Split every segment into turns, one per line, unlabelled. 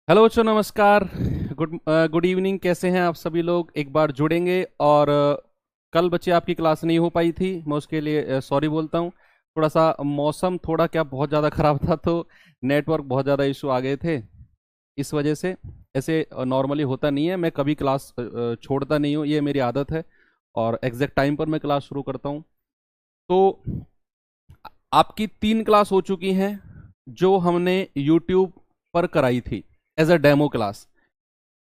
Hello बच्चों, नमस्कार। Good evening. कैसे हैं आप सभी लोग? एक बार जुड़ेंगे। और कल बच्चे आपकी क्लास नहीं हो पाई थी, मैं उसके लिए सॉरी बोलता हूँ। थोड़ा सा मौसम थोड़ा क्या बहुत ज़्यादा ख़राब था, तो नेटवर्क बहुत ज़्यादा इशू आ गए थे। इस वजह से ऐसे नॉर्मली होता नहीं है, मैं कभी क्लास छोड़ता नहीं हूँ, ये मेरी आदत है। और एग्जैक्ट टाइम पर मैं क्लास शुरू करता हूँ। तो आपकी 3 क्लास हो चुकी हैं जो हमने यूट्यूब पर कराई थी एज अ डेमो क्लास।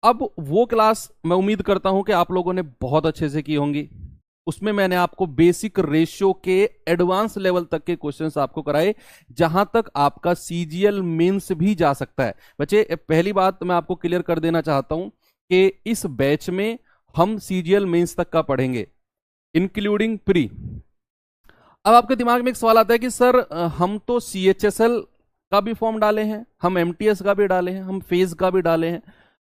अब वो क्लास मैं उम्मीद करता हूं कि आप लोगों ने बहुत अच्छे से की होंगी। उसमें मैंने आपको बेसिक रेशियो के एडवांस लेवल तक के क्वेश्चंस आपको कराए, जहां तक आपका सीजीएल मेंस भी जा सकता है। बच्चे, पहली बात मैं आपको क्लियर कर देना चाहता हूं कि इस बैच में हम सीजीएल मेंस तक का पढ़ेंगे, इंक्लूडिंग प्री। अब आपके दिमाग में एक सवाल आता है कि सर हम तो सीएचएसएल का भी फॉर्म डाले हैं, हम एमटीएस का भी डाले हैं, हम फेज का भी डाले हैं,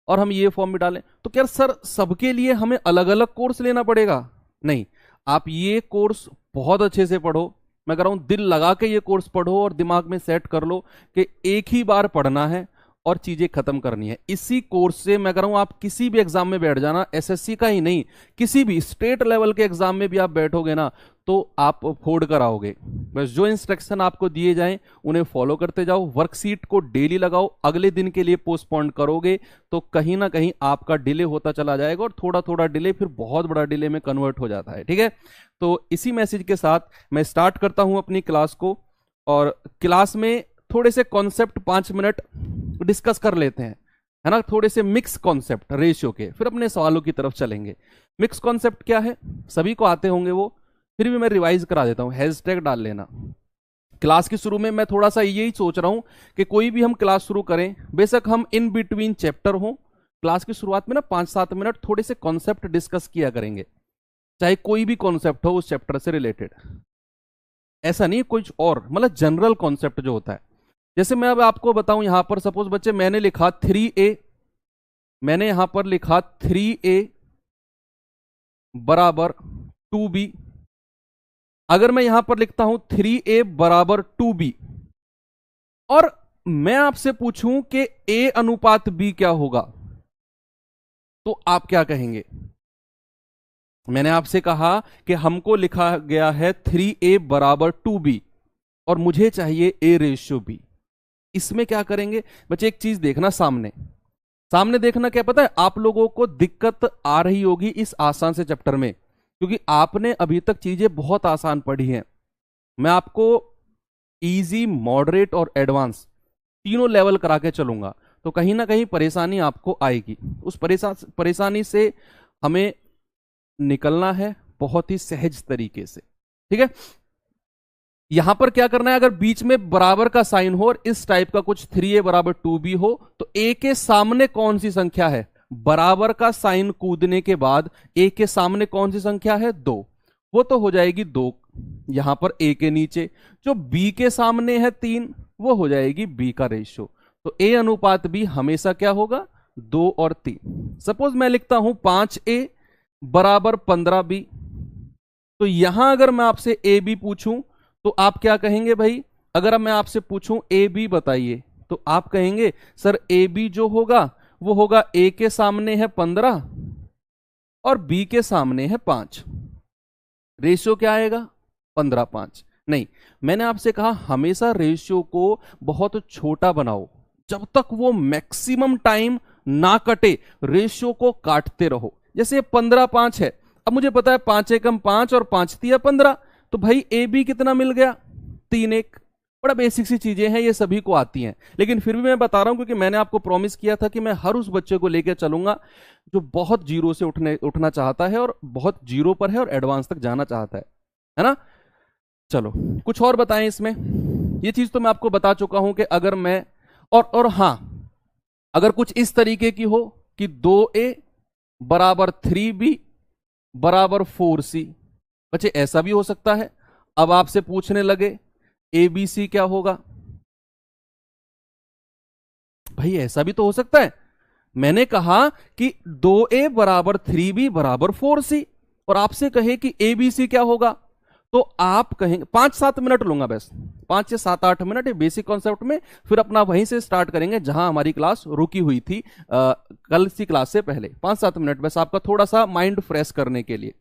और हम ये फॉर्म भी डालें, तो क्या सर सबके लिए हमें अलग अलग कोर्स लेना पड़ेगा? नहीं, आप ये कोर्स बहुत अच्छे से पढ़ो। मैं कह रहा हूं दिल लगा के ये कोर्स पढ़ो और दिमाग में सेट कर लो कि एक ही बार पढ़ना है और चीजें खत्म करनी है। इसी कोर्स से मैं कह रहा हूं आप किसी भी एग्जाम में बैठ जाना, एसएससी का ही नहीं, किसी भी स्टेट लेवल के एग्जाम में भी आप बैठोगे ना तो आप फोड़ कर आओगे। बस जो इंस्ट्रक्शन आपको दिए जाएं उन्हें फॉलो करते जाओ, वर्कशीट को डेली लगाओ। अगले दिन के लिए पोस्टपोन करोगे तो कहीं ना कहीं आपका डिले होता चला जाएगा, और थोड़ा थोड़ा डिले फिर बहुत बड़ा डिले में कन्वर्ट हो जाता है। ठीक है, तो इसी मैसेज के साथ मैं स्टार्ट करता हूं अपनी क्लास को। और क्लास में थोड़े से कॉन्सेप्ट 5 मिनट डिस्कस कर लेते हैं, है ना। थोड़े से मिक्स कॉन्सेप्ट रेशियो के, फिर अपने सवालों की तरफ चलेंगे। मिक्स कॉन्सेप्ट क्या है, सभी को आते होंगे वो, फिर भी मैं रिवाइज करा देता हूं, हैशटैग डाल लेना। क्लास के शुरू में मैं थोड़ा सा यही सोच रहा हूं कि कोई भी हम क्लास शुरू करें, बेशक हम इन बिटवीन चैप्टर हो, क्लास की शुरुआत में ना 5-7 मिनट थोड़े से कॉन्सेप्ट डिस्कस किया करेंगे, चाहे कोई भी कॉन्सेप्ट हो उस चैप्टर से रिलेटेड। ऐसा नहीं कुछ और, मतलब जनरल कॉन्सेप्ट जो होता है। जैसे मैं अब आपको बताऊं, यहां पर सपोज बच्चे मैंने लिखा 3a, मैंने यहां पर लिखा 3a बराबर 2b। अगर मैं यहां पर लिखता हूं 3a बराबर 2b, और मैं आपसे पूछूं कि a अनुपात b क्या होगा, तो आप क्या कहेंगे? मैंने आपसे कहा कि हमको लिखा गया है 3a बराबर 2b और मुझे चाहिए a रेशियो b। इसमें क्या करेंगे बच्चे? एक चीज देखना, सामने सामने देखना। क्या पता है, आप लोगों को दिक्कत आ रही होगी इस आसान से चैप्टर में, क्योंकि आपने अभी तक चीजें बहुत आसान पढ़ी हैं। मैं आपको इजी, मॉडरेट और एडवांस तीनों लेवल करा के चलूंगा, तो कहीं ना कहीं परेशानी आपको आएगी। उस परेशानी से हमें निकलना है बहुत ही सहज तरीके से। ठीक है, यहां पर क्या करना है, अगर बीच में बराबर का साइन हो और इस टाइप का कुछ 3a बराबर 2b हो, तो a के सामने कौन सी संख्या है? बराबर का साइन कूदने के बाद a के सामने कौन सी संख्या है? 2। वो तो हो जाएगी 2 यहां पर a के नीचे। जो b के सामने है 3, वो हो जाएगी b का रेशियो। तो a अनुपात b हमेशा क्या होगा? 2 और 3। सपोज मैं लिखता हूं 5a बराबर 15b। तो यहां अगर मैं आपसे ए बी पूछूं तो आप क्या कहेंगे भाई? अगर अब मैं आपसे पूछूं ए बी बताइए, तो आप कहेंगे सर ए बी जो होगा वो होगा ए के सामने है 15 और बी के सामने है 5। रेशियो क्या आएगा? 15:5। नहीं, मैंने आपसे कहा हमेशा रेशियो को बहुत छोटा बनाओ, जब तक वो मैक्सिमम टाइम ना कटे रेशियो को काटते रहो। जैसे 15:5 है, अब मुझे पता है 5 एकम 5 और 5 तिया 15, तो भाई ए बी कितना मिल गया? 3-1। बड़ा बेसिक सी चीजें हैं, ये सभी को आती हैं, लेकिन फिर भी मैं बता रहा हूं क्योंकि मैंने आपको प्रॉमिस किया था कि मैं हर उस बच्चे को लेकर चलूंगा जो बहुत जीरो से उठना चाहता है और बहुत जीरो पर है और एडवांस तक जाना चाहता है ना। चलो कुछ और बताएं इसमें। ये चीज तो मैं आपको बता चुका हूं कि अगर मैं और हां, अगर कुछ इस तरीके की हो कि 2a बराबर 3b बराबर 4c, बच्चे ऐसा भी हो सकता है। अब आपसे पूछने लगे ए बी सी क्या होगा, भाई ऐसा भी तो हो सकता है। मैंने कहा कि 2a बराबर 3b बराबर 4c, और आपसे कहे कि ए बी सी क्या होगा, तो आप कहेंगे 5-7 मिनट लूंगा बस, 5 से 7-8 मिनट ये बेसिक कॉन्सेप्ट में, फिर अपना वहीं से स्टार्ट करेंगे जहां हमारी क्लास रुकी हुई थी कल की क्लास से पहले। 5-7 मिनट बस आपका थोड़ा सा माइंड फ्रेश करने के लिए।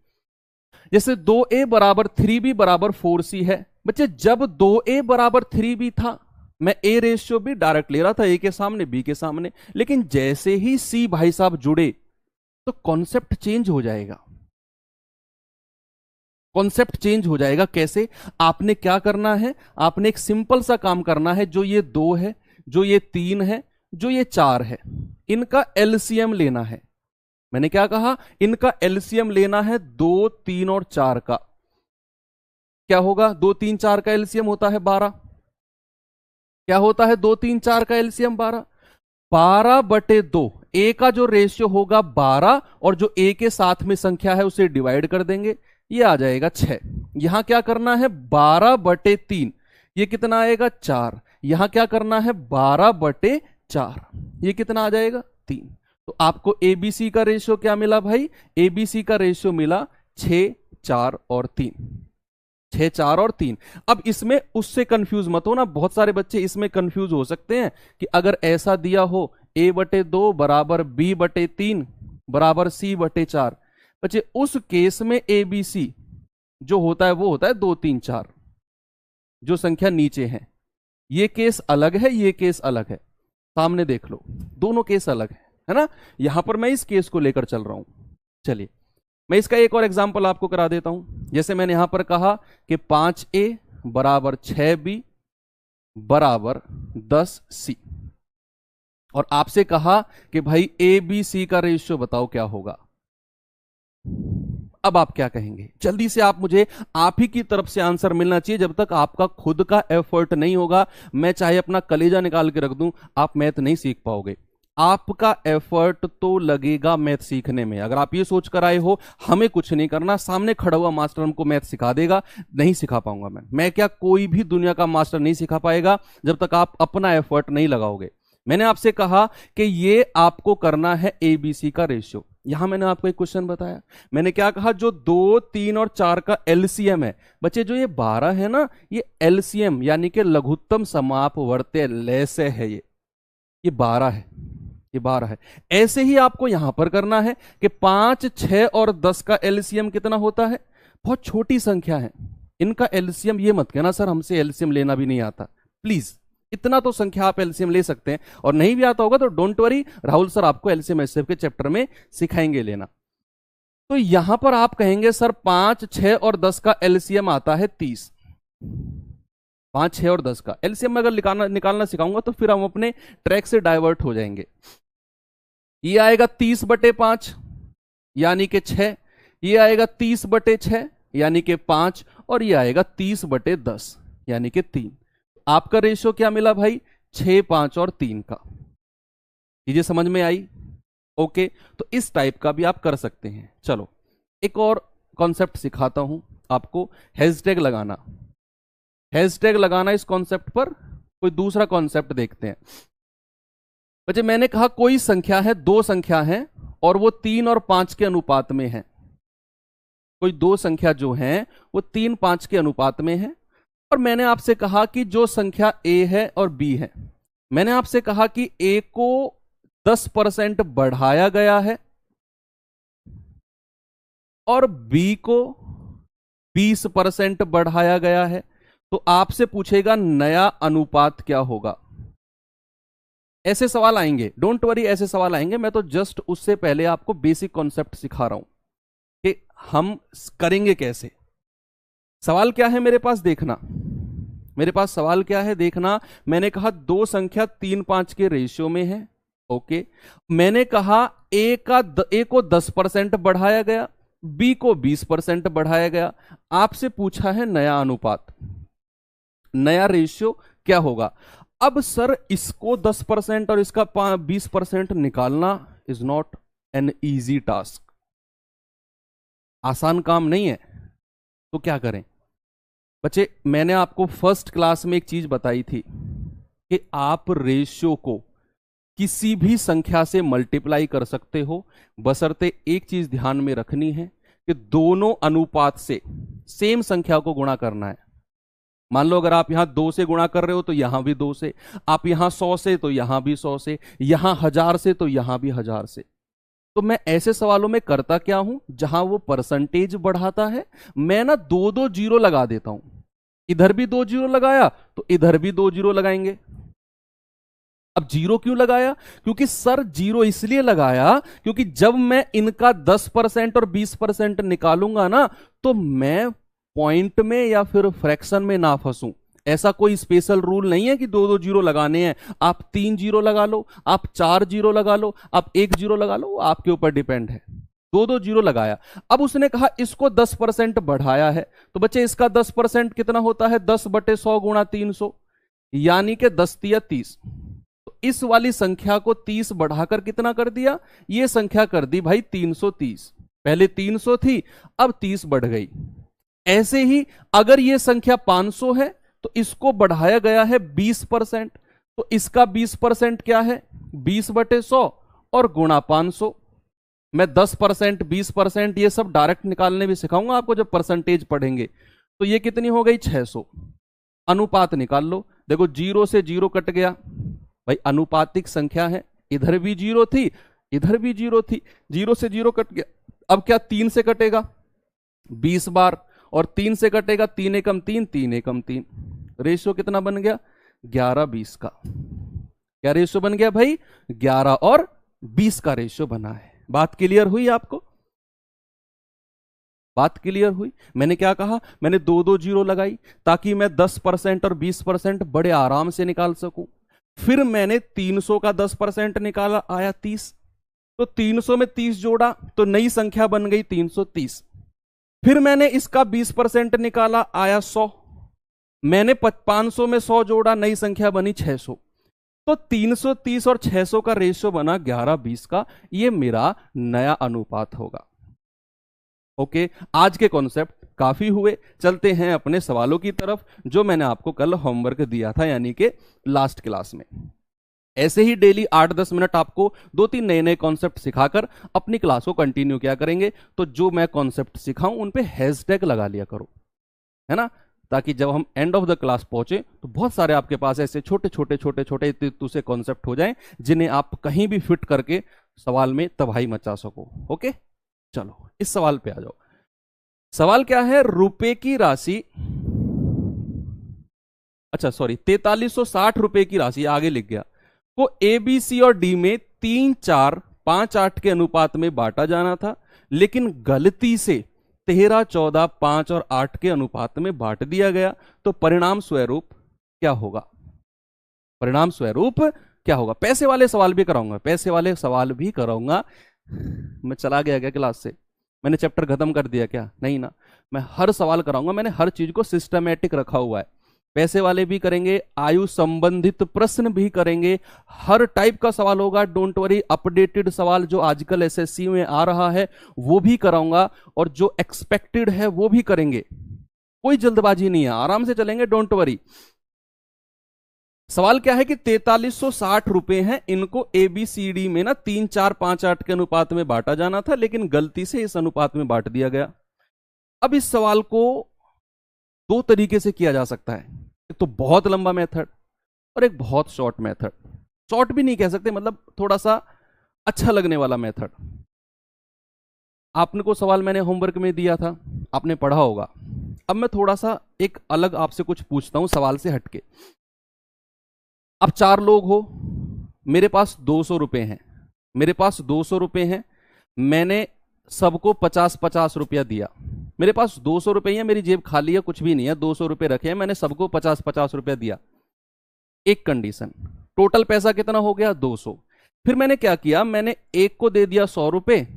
जैसे 2a बराबर 3b बराबर 4c है। बच्चे जब 2a बराबर 3b था मैं a रेशियो भी डायरेक्ट ले रहा था, a के सामने b के सामने, लेकिन जैसे ही c भाई साहब जुड़े तो कॉन्सेप्ट चेंज हो जाएगा। कॉन्सेप्ट चेंज हो जाएगा कैसे? आपने क्या करना है, आपने एक सिंपल सा काम करना है। जो ये 2 है, जो ये 3 है, जो ये 4 है, इनका एलसीएम लेना है। मैंने क्या कहा? इनका एलसीएम लेना है 2, 3 और 4 का। क्या होगा? 2, 3, 4 का एलसीएम होता है 12। क्या होता है 2, 3, 4 का एलसीएम 12। 12/2 ए का जो रेशियो होगा 12 और जो ए के साथ में संख्या है उसे डिवाइड कर देंगे, ये आ जाएगा 6। यहां क्या करना है? 12/3, ये कितना आएगा? 4। यहां क्या करना है? 12/4, ये कितना आ जाएगा? 3। तो आपको एबीसी का रेशियो क्या मिला भाई? एबीसी का रेशियो मिला 6, 4 और 3। 6, 4 और 3। अब इसमें उससे कंफ्यूज मत हो ना, बहुत सारे बच्चे इसमें कंफ्यूज हो सकते हैं कि अगर ऐसा दिया हो a/2 बराबर b/3 बराबर c/4। बच्चे उस केस में एबीसी जो होता है वो होता है 2, 3, 4 जो संख्या नीचे है। ये केस अलग है, ये केस अलग है। सामने देख लो, दोनों केस अलग है ना। यहां पर मैं इस केस को लेकर चल रहा हूं। चलिए मैं इसका एक और एग्जांपल आपको करा देता हूं। जैसे मैंने यहां पर कहा कि 5a बराबर 6b बराबर 10c, और आपसे कहा कि भाई ए बी सी का रेशियो बताओ क्या होगा। अब आप क्या कहेंगे? जल्दी से आप मुझे, आप ही की तरफ से आंसर मिलना चाहिए। जब तक आपका खुद का एफर्ट नहीं होगा, मैं चाहे अपना कलेजा निकाल के रख दूं, आप मैथ नहीं सीख पाओगे। आपका एफर्ट तो लगेगा मैथ सीखने में। अगर आप ये सोच कर आए हो हमें कुछ नहीं करना, सामने खड़ा हुआ मास्टर हमको मैथ सिखा देगा, नहीं सिखा पाऊंगा मैं क्या, कोई भी दुनिया का मास्टर नहीं सिखा पाएगा जब तक आप अपना एफर्ट नहीं लगाओगे। मैंने आपसे कहा कि ये आपको करना है एबीसी का रेशियो। यहां मैंने आपको एक क्वेश्चन बताया, मैंने क्या कहा? जो 2, 3 और 4 का एलसीएम है। बच्चे जो ये 12 है ना, ये एलसीएम यानी कि लघुत्तम समापवर्त्य लय है। ये 12 है, ये 12 है। ऐसे ही आपको यहां पर करना है कि 5, 6 और 10 का एलसीएम कितना होता है? बहुत छोटी संख्या है, इनका एलसीएम ये मत कहना सर हमसे एलसीएम लेना भी नहीं आता। प्लीज इतना तो संख्या आप एलसीएम ले सकते हैं, और नहीं भी आता होगा तो डोंट वरी, राहुल सर आपको एलसीएम एचसीएफ के चैप्टर में सिखाएंगे लेना। तो यहां पर आप कहेंगे सर 5, 6 और 10 का एलसीएम आता है 30। 5, 6 और 10 का एलसीएम अगर निकालना सिखाऊंगा तो फिर हम अपने ट्रैक से डाइवर्ट हो जाएंगे। ये आएगा 30/5 यानी कि 6, ये आएगा 30/6 यानी कि 5, और ये आएगा 30/10 यानी कि 3। आपका रेशियो क्या मिला भाई? 6, 5 और 3 का। चीजें समझ में आई? ओके, तो इस टाइप का भी आप कर सकते हैं। चलो एक और कॉन्सेप्ट सिखाता हूं आपको, हैशटैग लगाना। हैशटैग लगाना इस कॉन्सेप्ट पर। कोई दूसरा कॉन्सेप्ट देखते हैं। बच्चे मैंने कहा कोई संख्या है, 2 संख्या है और वो 3 और 5 के अनुपात में है। कोई 2 संख्या जो है वो 3, 5 के अनुपात में है, और मैंने आपसे कहा कि जो संख्या a है और b है, मैंने आपसे कहा कि a को 10% बढ़ाया गया है और b को 20% बढ़ाया गया है। तो आपसे पूछेगा नया अनुपात क्या होगा। ऐसे सवाल आएंगे, डोंट वरी, ऐसे सवाल आएंगे। मैं तो जस्ट उससे पहले आपको बेसिक कॉन्सेप्ट सिखा रहा हूं कि हम करेंगे कैसे। सवाल क्या है मेरे पास? देखना, मेरे पास सवाल क्या है देखना। मैंने कहा 2 संख्या 3, 5 के रेशियो में है। ओके, मैंने कहा ए को 10% बढ़ाया गया, बी को 20% बढ़ाया गया। आपसे पूछा है नया अनुपात, नया रेशियो क्या होगा। अब सर इसको 10% और इसका 20% निकालना is not an easy task, आसान काम नहीं है। तो क्या करें बच्चे? मैंने आपको फर्स्ट क्लास में एक चीज बताई थी कि आप रेशियो को किसी भी संख्या से मल्टीप्लाई कर सकते हो, बशर्ते एक चीज ध्यान में रखनी है कि दोनों अनुपात से सेम संख्या को गुणा करना है। मान लो अगर आप यहां 2 से गुणा कर रहे हो तो यहां भी 2 से, आप यहां 100 से तो यहां भी 100 से, यहां 1000 से तो यहां भी 1000 से। तो मैं ऐसे सवालों में करता क्या हूं, जहां वो परसेंटेज बढ़ाता है मैं ना 2-2 जीरो लगा देता हूं। इधर भी 2 जीरो लगाया तो इधर भी 2 जीरो लगाएंगे। अब जीरो क्यों लगाया? क्योंकि सर जीरो इसलिए लगाया क्योंकि जब मैं इनका 10% और 20% निकालूंगा ना, तो मैं पॉइंट में या फिर फ्रैक्शन में ना फंसूं। ऐसा कोई स्पेशल रूल नहीं है कि 2-2 जीरो लगाने हैं। आप 3 जीरो लगा लो, आप 4 जीरो लगा लो, आप 1 जीरो लगा लो, वो आपके ऊपर डिपेंड है। 2-2 जीरो लगाया। अब उसने कहा इसको 10% बढ़ाया है, तो बच्चे इसका 10% कितना होता है? 10/100 गुणा 300, यानी कि 10 तिया 30। तो इस वाली संख्या को 30 बढ़ाकर कितना कर दिया? ये संख्या कर दी भाई 330। पहले 300 थी, अब 30 बढ़ गई। ऐसे ही अगर ये संख्या 500 है तो इसको बढ़ाया गया है 20%, तो इसका 20% क्या है? 20/100 और गुणा 500। मैं 10%, 20% ये सब डायरेक्ट निकालने भी सिखाऊंगा आपको जब परसेंटेज पढ़ेंगे। तो ये कितनी हो गई? 600। अनुपात निकाल लो। देखो 0 से 0 कट गया भाई, अनुपातिक संख्या है। इधर भी 0 थी, इधर भी 0 थी, 0 से 0 कट गया। अब क्या 3 से कटेगा? 20 बार। और 3 से कटेगा 3 एकम 3, 3 एकम 3। रेशियो कितना बन गया? 11-20 का। क्या रेशियो बन गया भाई? 11 और 20 का रेशियो बना है। बात क्लियर हुई आपको? बात क्लियर हुई? मैंने क्या कहा? मैंने 2-2 जीरो लगाई ताकि मैं 10% और 20% बड़े आराम से निकाल सकूं। फिर मैंने 300 का 10% निकाला, आया 30। तो 300 में 30 जोड़ा तो नई संख्या बन गई 330। फिर मैंने इसका 20% निकाला, आया 100। मैंने 500 में 100 जोड़ा, नई संख्या बनी 600। तो 330 और 600 का रेशियो बना 11-20 का। ये मेरा नया अनुपात होगा। ओके, आज के कॉन्सेप्ट काफी हुए। चलते हैं अपने सवालों की तरफ जो मैंने आपको कल होमवर्क दिया था, यानी कि लास्ट क्लास में। ऐसे ही डेली 8-10 मिनट आपको 2-3 नए नए कॉन्सेप्ट सिखाकर अपनी क्लास को कंटिन्यू किया करेंगे। तो जो मैं कॉन्सेप्ट सिखाऊं उन पे हैशटैग लगा लिया करो, है ना, ताकि जब हम एंड ऑफ द क्लास पहुंचे तो बहुत सारे आपके पास ऐसे छोटे छोटे छोटे छोटे इतने से कॉन्सेप्ट हो जाएं जिन्हें आप कहीं भी फिट करके सवाल में तबाही मचा सको। ओके, चलो इस सवाल पे आ जाओ। सवाल क्या है? रुपए की राशि, अच्छा सॉरी, 4360 रुपए की राशि आगे लिख गया, को ए बी सी और डी में 3, 4, 5, 8 के अनुपात में बांटा जाना था, लेकिन गलती से 13, 14, 5 और 8 के अनुपात में बांट दिया गया। तो परिणाम स्वरूप क्या होगा? परिणाम स्वरूप क्या होगा? पैसे वाले सवाल भी कराऊंगा, पैसे वाले सवाल भी कराऊंगा। मैं चला गया क्या क्लास से? मैंने चैप्टर खत्म कर दिया क्या? नहीं ना, मैं हर सवाल कराऊंगा। मैंने हर चीज को सिस्टमेटिक रखा हुआ है। पैसे वाले भी करेंगे, आयु संबंधित प्रश्न भी करेंगे, हर टाइप का सवाल होगा। डोंट वरी, अपडेटेड सवाल जो आजकल एसएससी में आ रहा है वो भी कराऊंगा, और जो एक्सपेक्टेड है वो भी करेंगे। कोई जल्दबाजी नहीं है, आराम से चलेंगे, डोंट वरी। सवाल क्या है कि 4360 रुपए हैं, इनको ABCD में ना 3, 4, 5, 8 के अनुपात में बांटा जाना था, लेकिन गलती से इस अनुपात में बांट दिया गया। अब इस सवाल को 2 तरीके से किया जा सकता है। एक तो बहुत लंबा मेथड और एक बहुत शॉर्ट मेथड। शॉर्ट भी नहीं कह सकते, मतलब थोड़ा सा अच्छा लगने वाला मेथड। आपने को सवाल मैंने होमवर्क में दिया था, आपने पढ़ा होगा। अब मैं थोड़ा सा एक अलग आपसे कुछ पूछता हूं सवाल से हटके। अब 4 लोग हो, मेरे पास 200 रुपए हैं, मेरे पास 200 रुपए हैं, मैंने सबको 50-50 रुपया दिया। मेरे पास 200 रुपए है, मेरी जेब खाली है, कुछ भी नहीं है, 200 रुपए रखे हैं, मैंने सबको 50-50 रुपया दिया। एक कंडीशन, टोटल पैसा कितना हो गया? 200। फिर मैंने क्या किया? मैंने एक को दे दिया 100 रुपए,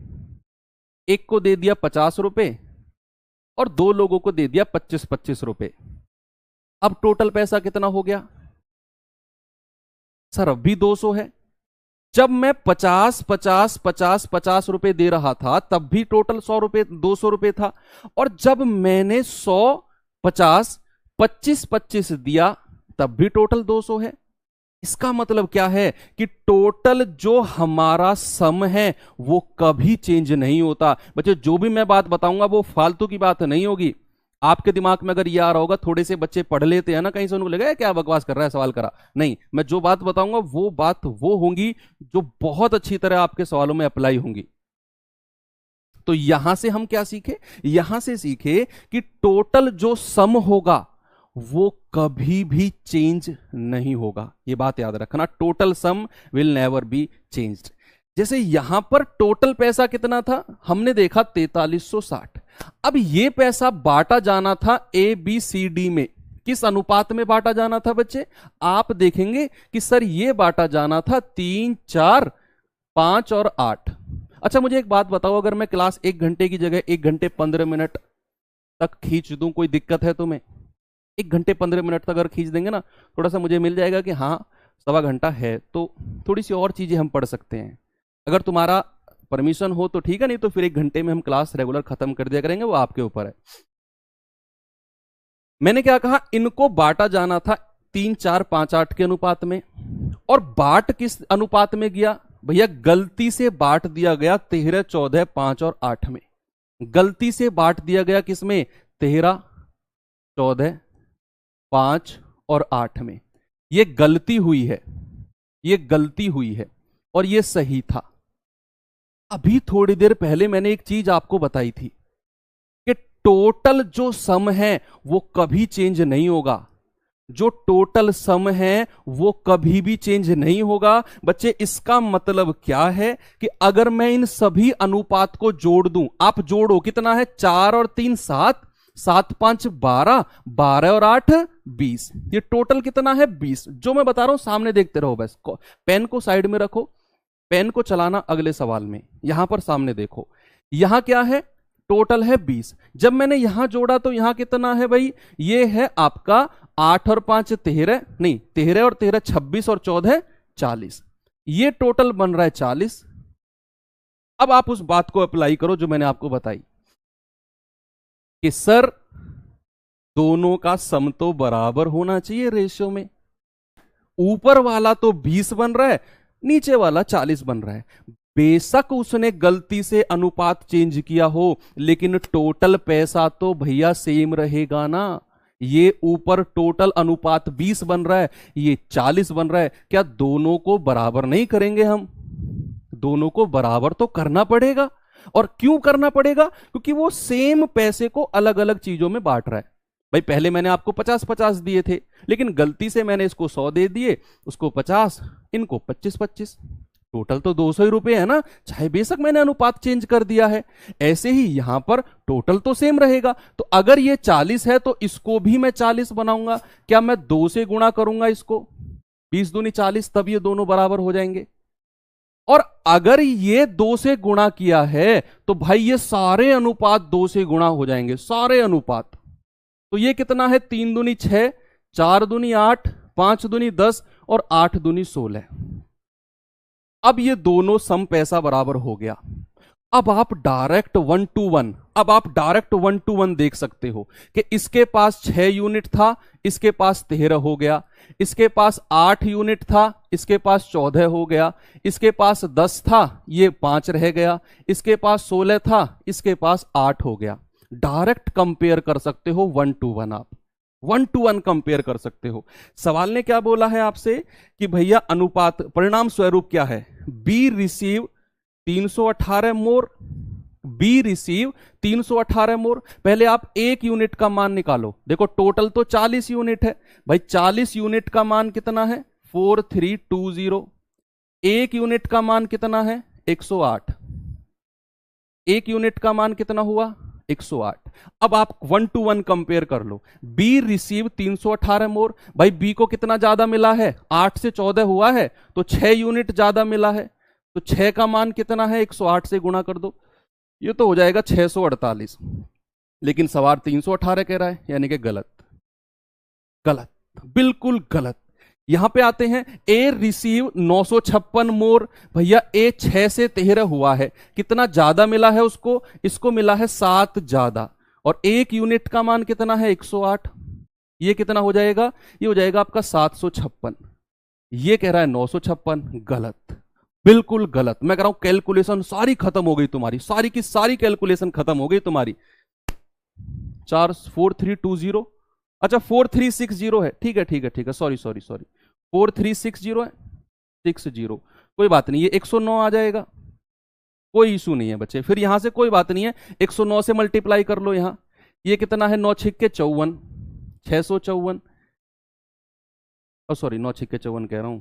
एक को दे दिया 50 रुपए, और 2 लोगों को दे दिया 25-25 रुपए। अब टोटल पैसा कितना हो गया? सर अब भी 200 है। जब मैं 50-50-50-50 रुपए दे रहा था तब भी टोटल 100 रुपए 200 रुपए था, और जब मैंने 100, 50, 25-25 दिया तब भी टोटल 200 है। इसका मतलब क्या है कि टोटल जो हमारा सम है वो कभी चेंज नहीं होता। बच्चे जो भी मैं बात बताऊंगा वो फालतू की बात नहीं होगी। आपके दिमाग में अगर ये आ रहा होगा, थोड़े से बच्चे पढ़ लेते हैं ना, कहीं से उनको लगेगा क्या बकवास कर रहा है, सवाल करा नहीं। मैं जो बात बताऊंगा वो बात वो होंगी जो बहुत अच्छी तरह आपके सवालों में अप्लाई होंगी। तो यहां से हम क्या सीखे, यहां से सीखे कि टोटल जो सम होगा वो कभी भी चेंज नहीं होगा। ये बात याद रखना, total sum will never be changed. जैसे यहां पर टोटल पैसा कितना था, हमने देखा 4360। अब ये पैसा बांटा जाना था ए बी सी डी में, किस अनुपात में बांटा जाना था बच्चे? आप देखेंगे कि सर ये बांटा जाना था 3, 4, 5 और 8। अच्छा मुझे एक बात बताओ, अगर मैं क्लास 1 घंटे की जगह 1 घंटे 15 मिनट तक खींच दूं, कोई दिक्कत है तुम्हें? 1 घंटे 15 मिनट तक अगर खींच देंगे ना, थोड़ा सा मुझे मिल जाएगा कि हाँ सवा घंटा है, तो थोड़ी सी और चीजें हम पढ़ सकते हैं। अगर तुम्हारा परमिशन हो तो ठीक है, नहीं तो फिर 1 घंटे में हम क्लास रेगुलर खत्म कर दिया करेंगे, वो आपके ऊपर है। मैंने क्या कहा, इनको बांटा जाना था 3, 4, 5, 8 के अनुपात में। और बांट किस अनुपात में गया भैया? गलती से बांट दिया गया 13, 14, 5 और 8 में। गलती से बांट दिया गया किसमें? 13, 14, 5 और 8 में। ये गलती हुई है, ये गलती हुई है और ये सही था। अभी थोड़ी देर पहले मैंने एक चीज आपको बताई थी कि टोटल जो सम है वो कभी चेंज नहीं होगा। जो टोटल सम है वो कभी भी चेंज नहीं होगा। बच्चे इसका मतलब क्या है कि अगर मैं इन सभी अनुपात को जोड़ दूं, आप जोड़ो, कितना है? 4 और 3 7, 7, 5 12, 12 और 8 20। ये टोटल कितना है? 20। जो मैं बता रहा हूं सामने देखते रहो, बस पेन को साइड में रखो, पेन को चलाना अगले सवाल में। यहां पर सामने देखो, यहां क्या है? टोटल है 20। जब मैंने यहां जोड़ा तो यहां कितना है भाई? ये है आपका 8 और 5 13, नहीं 13 और 13 26 और 14 40। ये टोटल बन रहा है 40। अब आप उस बात को अप्लाई करो जो मैंने आपको बताई कि सर दोनों का सम तो बराबर होना चाहिए रेशियो में। ऊपर वाला तो 20 बन रहा है, नीचे वाला 40 बन रहा है। बेशक उसने गलती से अनुपात चेंज किया हो, लेकिन टोटल पैसा तो भैया सेम रहेगा ना। ये ऊपर टोटल अनुपात 20 बन रहा है, ये 40 बन रहा है। क्या दोनों को बराबर नहीं करेंगे हम? दोनों को बराबर तो करना पड़ेगा। और क्यों करना पड़ेगा? क्योंकि वो सेम पैसे को अलग अलग चीजों में बांट रहा है। भाई पहले मैंने आपको 50-50 दिए थे, लेकिन गलती से मैंने इसको 100 दे दिए, उसको 50, इनको 25-25। टोटल तो 200 ही रुपए है ना, चाहे बेशक मैंने अनुपात चेंज कर दिया है। ऐसे ही यहां पर टोटल तो सेम रहेगा। तो अगर ये 40 है तो इसको भी मैं 40 बनाऊंगा। क्या मैं 2 से गुणा करूंगा इसको? 20 दूनी 40, तब ये दोनों बराबर हो जाएंगे। और अगर ये 2 से गुणा किया है तो भाई ये सारे अनुपात 2 से गुणा हो जाएंगे, सारे अनुपात। तो ये कितना है? 3 दूनी 6, 4 दूनी 8, 5 दूनी 10 और 8 दूनी 16। अब ये दोनों सम पैसा बराबर हो गया। अब आप डायरेक्ट 1 to 1, अब आप डायरेक्ट 1 to 1 देख सकते हो कि इसके पास 6 यूनिट था, इसके पास 13 हो गया। इसके पास 8 यूनिट था, इसके पास 14 हो गया। इसके पास 10 था, ये 5 रह गया। इसके पास 16 था, इसके पास 8 हो गया। डायरेक्ट कंपेयर कर सकते हो 1 to 1, आप 1 to 1 कंपेयर कर सकते हो। सवाल ने क्या बोला है आपसे कि भैया अनुपात परिणाम स्वरूप क्या है? बी रिसीव 318 मोर, बी रिसीव 318 मोर। पहले आप 1 यूनिट का मान निकालो। देखो टोटल तो 40 यूनिट है भाई, 40 यूनिट का मान कितना है? 4320। 1 यूनिट का मान कितना है? 108। 1 यूनिट का मान कितना हुआ? 108। अब आप 1 to 1 कंपेयर कर लो। बी रिसीव 318 मोर, भाई बी को कितना ज्यादा मिला है? 8 से 14 हुआ है तो 6 यूनिट ज्यादा मिला है। तो 6 का मान कितना है? 108 से गुणा कर दो, ये तो हो जाएगा 648। लेकिन सवाल 318 कह रहा है, यानी कि गलत, गलत, बिल्कुल गलत। यहां पे आते हैं, ए रिसीव 956 मोर। भैया ए 6 से 13 हुआ है, कितना ज्यादा मिला है उसको? इसको मिला है 7 ज्यादा। और 1 यूनिट का मान कितना है? 108। ये कितना हो जाएगा? ये हो जाएगा आपका 756। ये कह रहा है 956, गलत, बिल्कुल गलत। मैं कह रहा हूं कैलकुलेशन सारी खत्म हो गई तुम्हारी, सारी की सारी कैलकुलेशन खत्म हो गई तुम्हारी। 4320, अच्छा 4360 है, ठीक है ठीक है ठीक है, सॉरी सॉरी सॉरी, 4360 है, 60, कोई बात नहीं, ये 109 आ जाएगा, कोई इशू नहीं है बच्चे। फिर यहां से कोई बात नहीं है, 109 से मल्टीप्लाई कर लो यहां, ये कितना है, 9 छिक्के 54, 654, सॉरी 9 छिक्के 54 कह रहा हूं,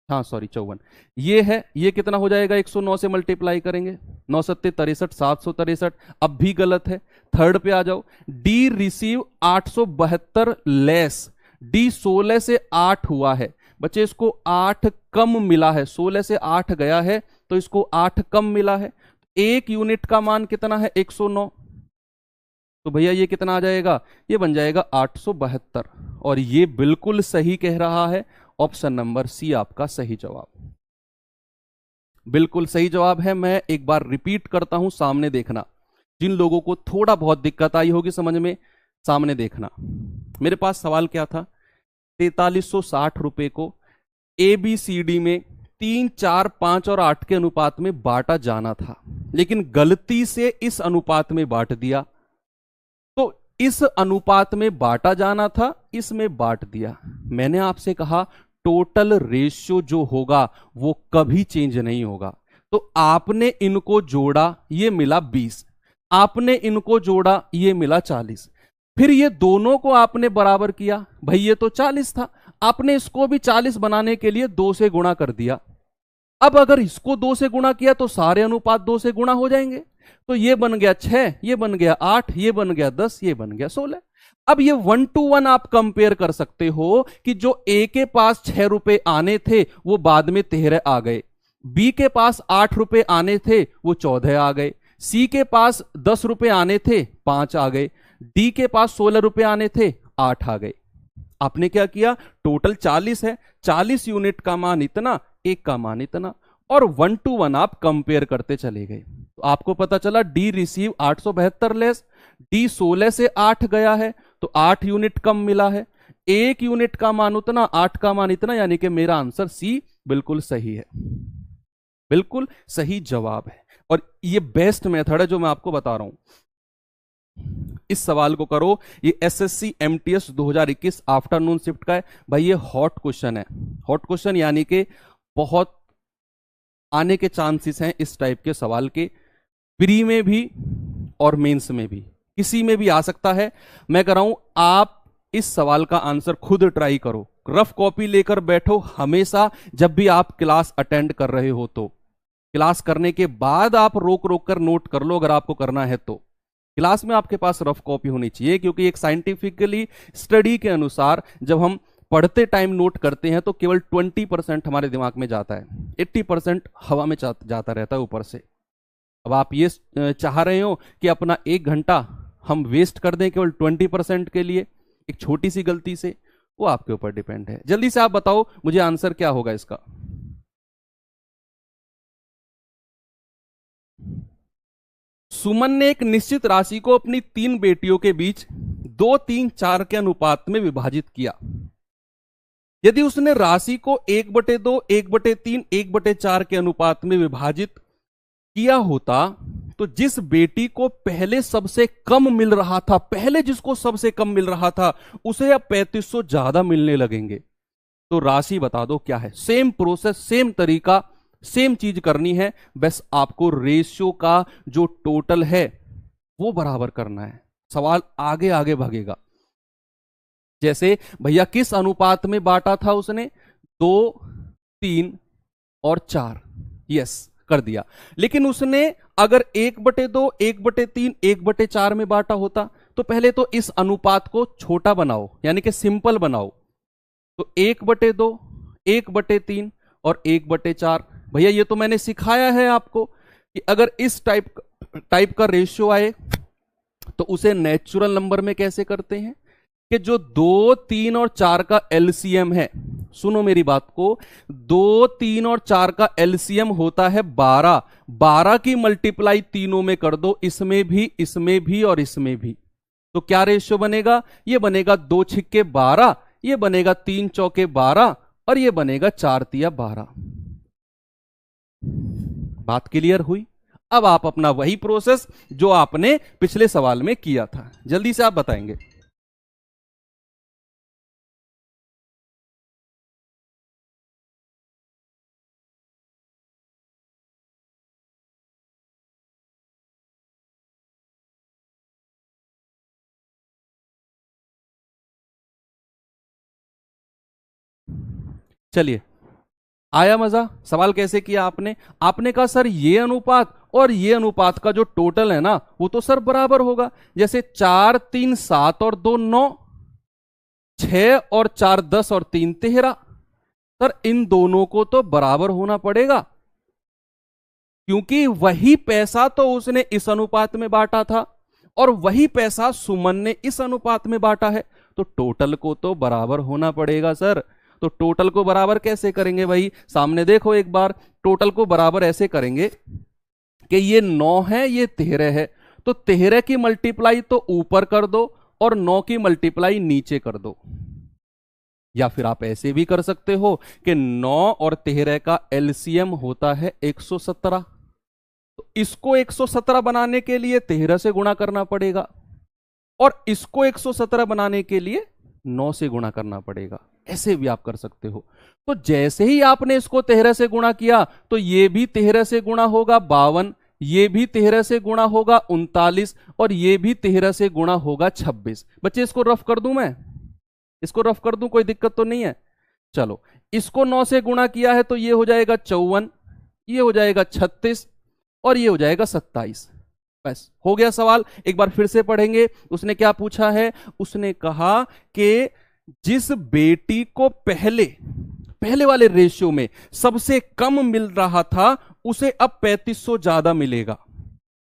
हाँ सॉरी 54, ये है, ये कितना हो जाएगा, 109 से मल्टीप्लाई करेंगे, 9 सत्ते 63, 763, अब भी गलत है। थर्ड पे आ जाओ, डी रिसीव 872 लेस, डी 16 से 8 हुआ है बच्चे, इसको 8 कम मिला है, 16 से 8 गया है तो इसको 8 कम मिला है। एक यूनिट का मान कितना है, 109, तो भैया ये कितना आ जाएगा, ये बन जाएगा 872, और ये बिल्कुल सही कह रहा है, ऑप्शन नंबर सी आपका सही जवाब, बिल्कुल सही जवाब है। मैं एक बार रिपीट करता हूं, सामने देखना, जिन लोगों को थोड़ा बहुत दिक्कत आई होगी समझ में, सामने देखना। मेरे पास सवाल क्या था, 4360 रुपए को ABCD में 3, 4, 5 और 8 के अनुपात में बांटा जाना था, लेकिन गलती से इस अनुपात में बांट दिया, तो इस अनुपात में बांटा जाना था, इसमें बांट दिया। मैंने आपसे कहा टोटल रेशियो जो होगा वो कभी चेंज नहीं होगा, तो आपने इनको जोड़ा, ये मिला 20, आपने इनको जोड़ा, ये मिला 40, फिर ये दोनों को आपने बराबर किया, भाई ये तो 40 था, आपने इसको भी 40 बनाने के लिए 2 से गुणा कर दिया। अब अगर इसको 2 से गुणा किया तो सारे अनुपात 2 से गुणा हो जाएंगे, तो ये बन गया 6, ये बन गया 8, ये बन गया 10, ये बन गया 16। अब ये 1 to 1 आप कंपेयर कर सकते हो कि जो ए के पास 6 रुपए आने थे वो बाद में 13 आ गए, बी के पास 8 रुपए आने थे वो 14 आ गए, सी के पास 10 रुपए आने थे 5 आ गए, डी के पास 16 रुपए आने थे 8 आ गए। आपने क्या किया, टोटल 40 है, 40 यूनिट का मान इतना, एक का मान इतना, और 1 to 1 आप कंपेयर करते चले गए, तो आपको पता चला डी रिसीव 872 लेस, डी 16 से 8 गया है तो 8 यूनिट कम मिला है, 1 यूनिट का मान उतना, 8 का मान इतना, यानी कि मेरा आंसर सी बिल्कुल सही है, बिल्कुल सही जवाब है। और ये बेस्ट मेथड है जो मैं आपको बता रहा हूं, इस सवाल को करो, ये SSC MTS 2021 आफ्टरनून शिफ्ट का है भाई, ये हॉट क्वेश्चन है, हॉट क्वेश्चन यानी कि बहुत आने के चांसेस हैं इस टाइप के सवाल के, प्री में भी और मेंस में भी, किसी में भी आ सकता है। मैं कह रहा हूं आप इस सवाल का आंसर खुद ट्राई करो, रफ कॉपी लेकर बैठो हमेशा, जब भी आप क्लास अटेंड कर रहे हो तो क्लास करने के बाद आप रोक रोक कर नोट कर लो, अगर आपको करना है तो क्लास में आपके पास रफ कॉपी होनी चाहिए, क्योंकि एक साइंटिफिकली स्टडी के अनुसार जब हम पढ़ते टाइम नोट करते हैं तो केवल 20% हमारे दिमाग में जाता है, 80% हवा में जाता रहता है ऊपर से। अब आप ये चाह रहे हो कि अपना 1 घंटा हम वेस्ट कर दें केवल 20% के लिए, एक छोटी सी गलती से, वो आपके ऊपर डिपेंड है। जल्दी से आप बताओ मुझे आंसर क्या होगा इसका। सुमन ने एक निश्चित राशि को अपनी 3 बेटियों के बीच 2, 3, 4 के अनुपात में विभाजित किया। यदि उसने राशि को 1/2, 1/3, 1/4 के अनुपात में विभाजित किया होता तो जिस बेटी को पहले सबसे कम मिल रहा था, पहले जिसको सबसे कम मिल रहा था, उसे अब 3500 ज्यादा मिलने लगेंगे। तो राशि बता दो क्या है। सेम प्रोसेस, सेम तरीका, सेम चीज करनी है, बस आपको रेशियो का जो टोटल है वो बराबर करना है। सवाल आगे आगे भागेगा। जैसे भैया किस अनुपात में बांटा था उसने, 2, 3 और 4, यस कर दिया। लेकिन उसने अगर 1/2, 1/3, 1/4 में बांटा होता तो पहले तो इस अनुपात को छोटा बनाओ, यानी कि सिंपल बनाओ। तो 1/2, 1/3 और 1/4। भैया ये तो मैंने सिखाया है आपको कि अगर इस टाइप का रेशियो आए तो उसे नेचुरल नंबर में कैसे करते हैं, कि जो 2, 3 और 4 का एलसीएम है, सुनो मेरी बात को, 2, 3 और 4 का एलसीएम होता है 12। 12 की मल्टीप्लाई तीनों में कर दो, इसमें भी, इसमें भी और इसमें भी। तो क्या रेशियो बनेगा, ये बनेगा 2 छिक्के 12, ये बनेगा 3 चौके 12 और ये बनेगा 4×3=12। बात क्लियर हुई? अब आप अपना वही प्रोसेस जो आपने पिछले सवाल में किया था जल्दी से आप बताएंगे। चलिए, आया मजा? सवाल कैसे किया आपने? आपने कहा सर ये अनुपात और ये अनुपात का जो टोटल है ना वो तो सर बराबर होगा। जैसे 4 3 7 और 2 9, 6 और 4 10 और 3 13। सर इन दोनों को तो बराबर होना पड़ेगा, क्योंकि वही पैसा तो उसने इस अनुपात में बांटा था और वही पैसा सुमन ने इस अनुपात में बांटा है, तो टोटल को तो बराबर होना पड़ेगा सर। तो टोटल को बराबर कैसे करेंगे भाई? सामने देखो एक बार। टोटल को बराबर ऐसे करेंगे कि ये 9 है, ये 13 है, तो 13 की मल्टीप्लाई तो ऊपर कर दो और 9 की मल्टीप्लाई नीचे कर दो। या फिर आप ऐसे भी कर सकते हो कि 9 और 13 का एलसीएम होता है 117। तो इसको 117 बनाने के लिए 13 से गुणा करना पड़ेगा और इसको 117 बनाने के लिए 9 से गुणा करना पड़ेगा। ऐसे भी आप कर सकते हो। तो जैसे ही आपने इसको 13 से गुणा किया तो ये भी 13 से गुणा होगा 52, ये भी 13 से गुणा होगा 39 और ये भी 13 से गुणा होगा 26। बच्चे इसको रफ कर दूं मैं? इसको रफ कर दूं, कोई दिक्कत तो नहीं है? चलो, इसको 9 से गुणा किया है तो ये हो जाएगा 54, ये हो जाएगा 36 और ये हो जाएगा 27। बस हो गया सवाल। एक बार फिर से पढ़ेंगे। उसने क्या पूछा है? उसने कहा कि जिस बेटी को पहले वाले रेशियो में सबसे कम मिल रहा था उसे अब 3500 ज्यादा मिलेगा।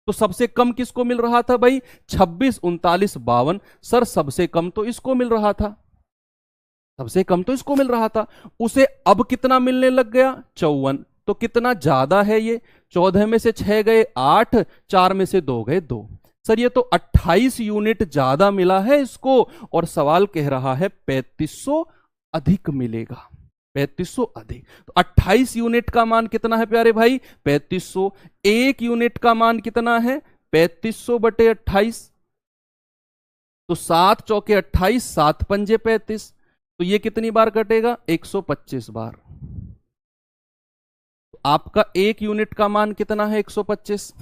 तो सबसे कम किसको मिल रहा था भाई? 26, 39, 52। सर सबसे कम तो इसको मिल रहा था, सबसे कम तो इसको मिल रहा था। उसे अब कितना मिलने लग गया? 54। तो कितना ज्यादा है ये? 14 में से 6 गए 8, 4 में से 2 गए 2। सर ये तो 28 यूनिट ज्यादा मिला है इसको, और सवाल कह रहा है 3500 अधिक मिलेगा। 3500 अधिक। तो 28 यूनिट का मान कितना है प्यारे भाई? 3500। 1 यूनिट का मान कितना है? 3500 बटे 28। तो 7 चौके 28, 7 पंजे 35। तो ये कितनी बार कटेगा? 125 बार। तो आपका 1 यूनिट का मान कितना है? 125।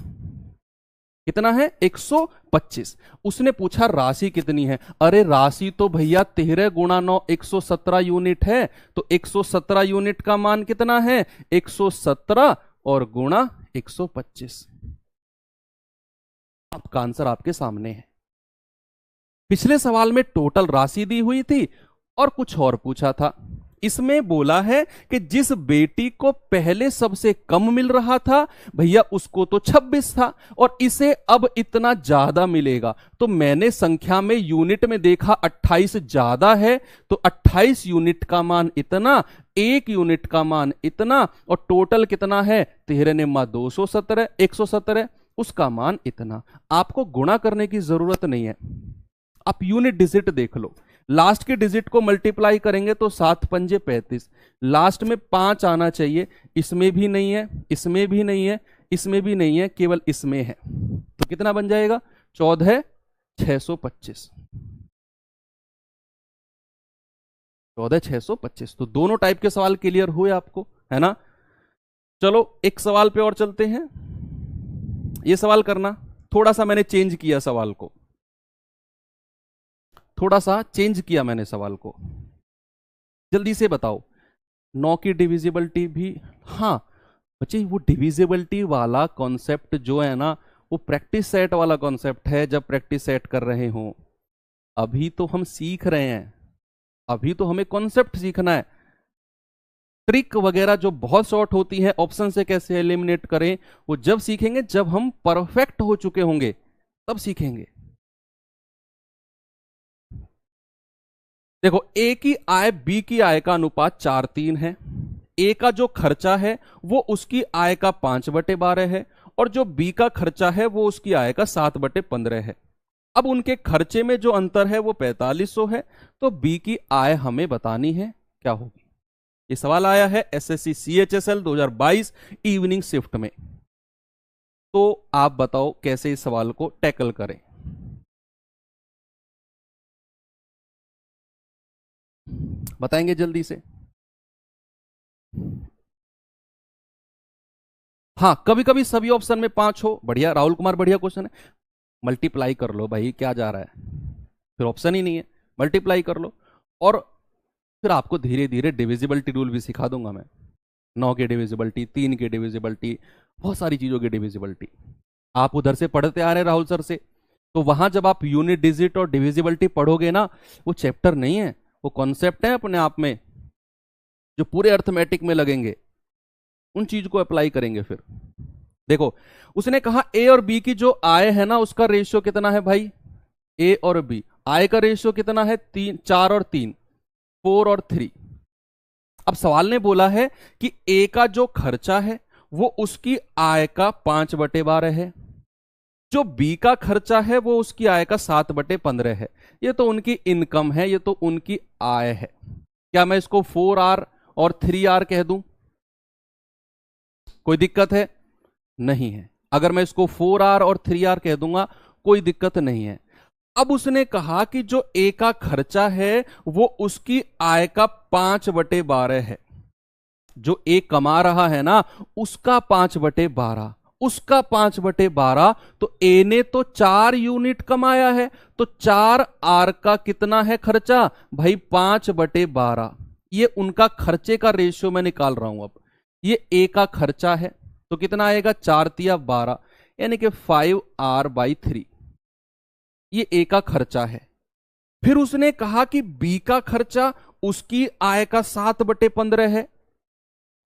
कितना है? 125। उसने पूछा राशि कितनी है? अरे राशि तो भैया 13 गुणा 9 117 यूनिट है। तो 117 यूनिट का मान कितना है? 117 और गुणा 125। आपका आंसर आपके सामने है। पिछले सवाल में टोटल राशि दी हुई थी और कुछ और पूछा था। इसमें बोला है कि जिस बेटी को पहले सबसे कम मिल रहा था भैया उसको तो 26 था और इसे अब इतना ज्यादा मिलेगा। तो मैंने संख्या में यूनिट में देखा 28 ज्यादा है, तो 28 यूनिट का मान इतना, 1 यूनिट का मान इतना, और टोटल कितना है? 13 ने मा 217, 117, उसका मान इतना। आपको गुणा करने की जरूरत नहीं है, आप यूनिट डिजिट देख लो। लास्ट के डिजिट को मल्टीप्लाई करेंगे तो 7 पंजे 35। लास्ट में 5 आना चाहिए, इसमें भी नहीं है, इसमें भी नहीं है, इसमें भी नहीं है, केवल इसमें है। तो कितना बन जाएगा? 14,625। 14,625। तो दोनों टाइप के सवाल क्लियर हुए आपको, है ना? चलो एक सवाल पे और चलते हैं। ये सवाल करना, थोड़ा सा मैंने चेंज किया सवाल को, थोड़ा सा चेंज किया मैंने सवाल को। जल्दी से बताओ। 9 की डिविजिबिलिटी भी, हाँ बच्चे वो डिविजिबिलिटी वाला कॉन्सेप्ट जो है ना वो प्रैक्टिस सेट वाला कॉन्सेप्ट है। जब प्रैक्टिस सेट कर रहे हो, अभी तो हम सीख रहे हैं, अभी तो हमें कॉन्सेप्ट सीखना है। ट्रिक वगैरह जो बहुत शॉर्ट होती है, ऑप्शन से कैसे एलिमिनेट करें, वो जब सीखेंगे, जब हम परफेक्ट हो चुके होंगे तब सीखेंगे। देखो, ए की आय बी की आय का अनुपात 4:3 है। ए का जो खर्चा है वो उसकी आय का 5/12 है और जो बी का खर्चा है वो उसकी आय का 7/15 है। अब उनके खर्चे में जो अंतर है वो 4500 है। तो बी की आय हमें बतानी है, क्या होगी? ये सवाल आया है एसएससी CHSL 2022 इवनिंग शिफ्ट में। तो आप बताओ कैसे इस सवाल को टैकल करें। बताएंगे जल्दी से। हाँ, कभी कभी सभी ऑप्शन में 5 हो, बढ़िया। राहुल कुमार बढ़िया क्वेश्चन है। मल्टीप्लाई कर लो भाई, क्या जा रहा है, फिर ऑप्शन ही नहीं है, मल्टीप्लाई कर लो। और फिर आपको धीरे धीरे डिविजिबिलिटी रूल भी सिखा दूंगा मैं। 9 की डिविजिबिलिटी, 3 की डिविजिबिलिटी, बहुत सारी चीजों की डिविजिबिलिटी आप उधर से पढ़ते आ रहे हैं राहुल सर से। तो वहां जब आप यूनिट डिजिट और डिविजिबिलिटी पढ़ोगे ना, वो चैप्टर नहीं है, वो कॉन्सेप्ट है अपने आप में, जो पूरे अर्थमेटिक में लगेंगे। उन चीज को अप्लाई करेंगे। फिर देखो, उसने कहा ए और बी की जो आय है ना, उसका रेशियो कितना है भाई। ए और बी आय का रेशियो कितना है, 4 और 3, 4 और 3। अब सवाल ने बोला है कि ए का जो खर्चा है वो उसकी आय का 5/12 है, जो बी का खर्चा है वो उसकी आय का 7/15 है। ये तो उनकी इनकम है, ये तो उनकी आय है। क्या मैं इसको 4R और 3R कह दूं? कोई दिक्कत है? नहीं है। अगर मैं इसको 4R और 3R कह दूंगा, कोई दिक्कत नहीं है। अब उसने कहा कि जो ए का खर्चा है वो उसकी आय का 5/12 है। जो ए कमा रहा है ना, उसका 5/12, उसका 5/12। तो ए ने तो 4 यूनिट कमाया है, तो 4R का कितना है खर्चा भाई, 5/12। ये उनका खर्चे का रेशियो मैं निकाल रहा हूं। अब ये ए का खर्चा है, तो कितना आएगा, 4 तिया 12, यानी कि 5R/3। ये ए का खर्चा है। फिर उसने कहा कि बी का खर्चा उसकी आय का 7/15 है,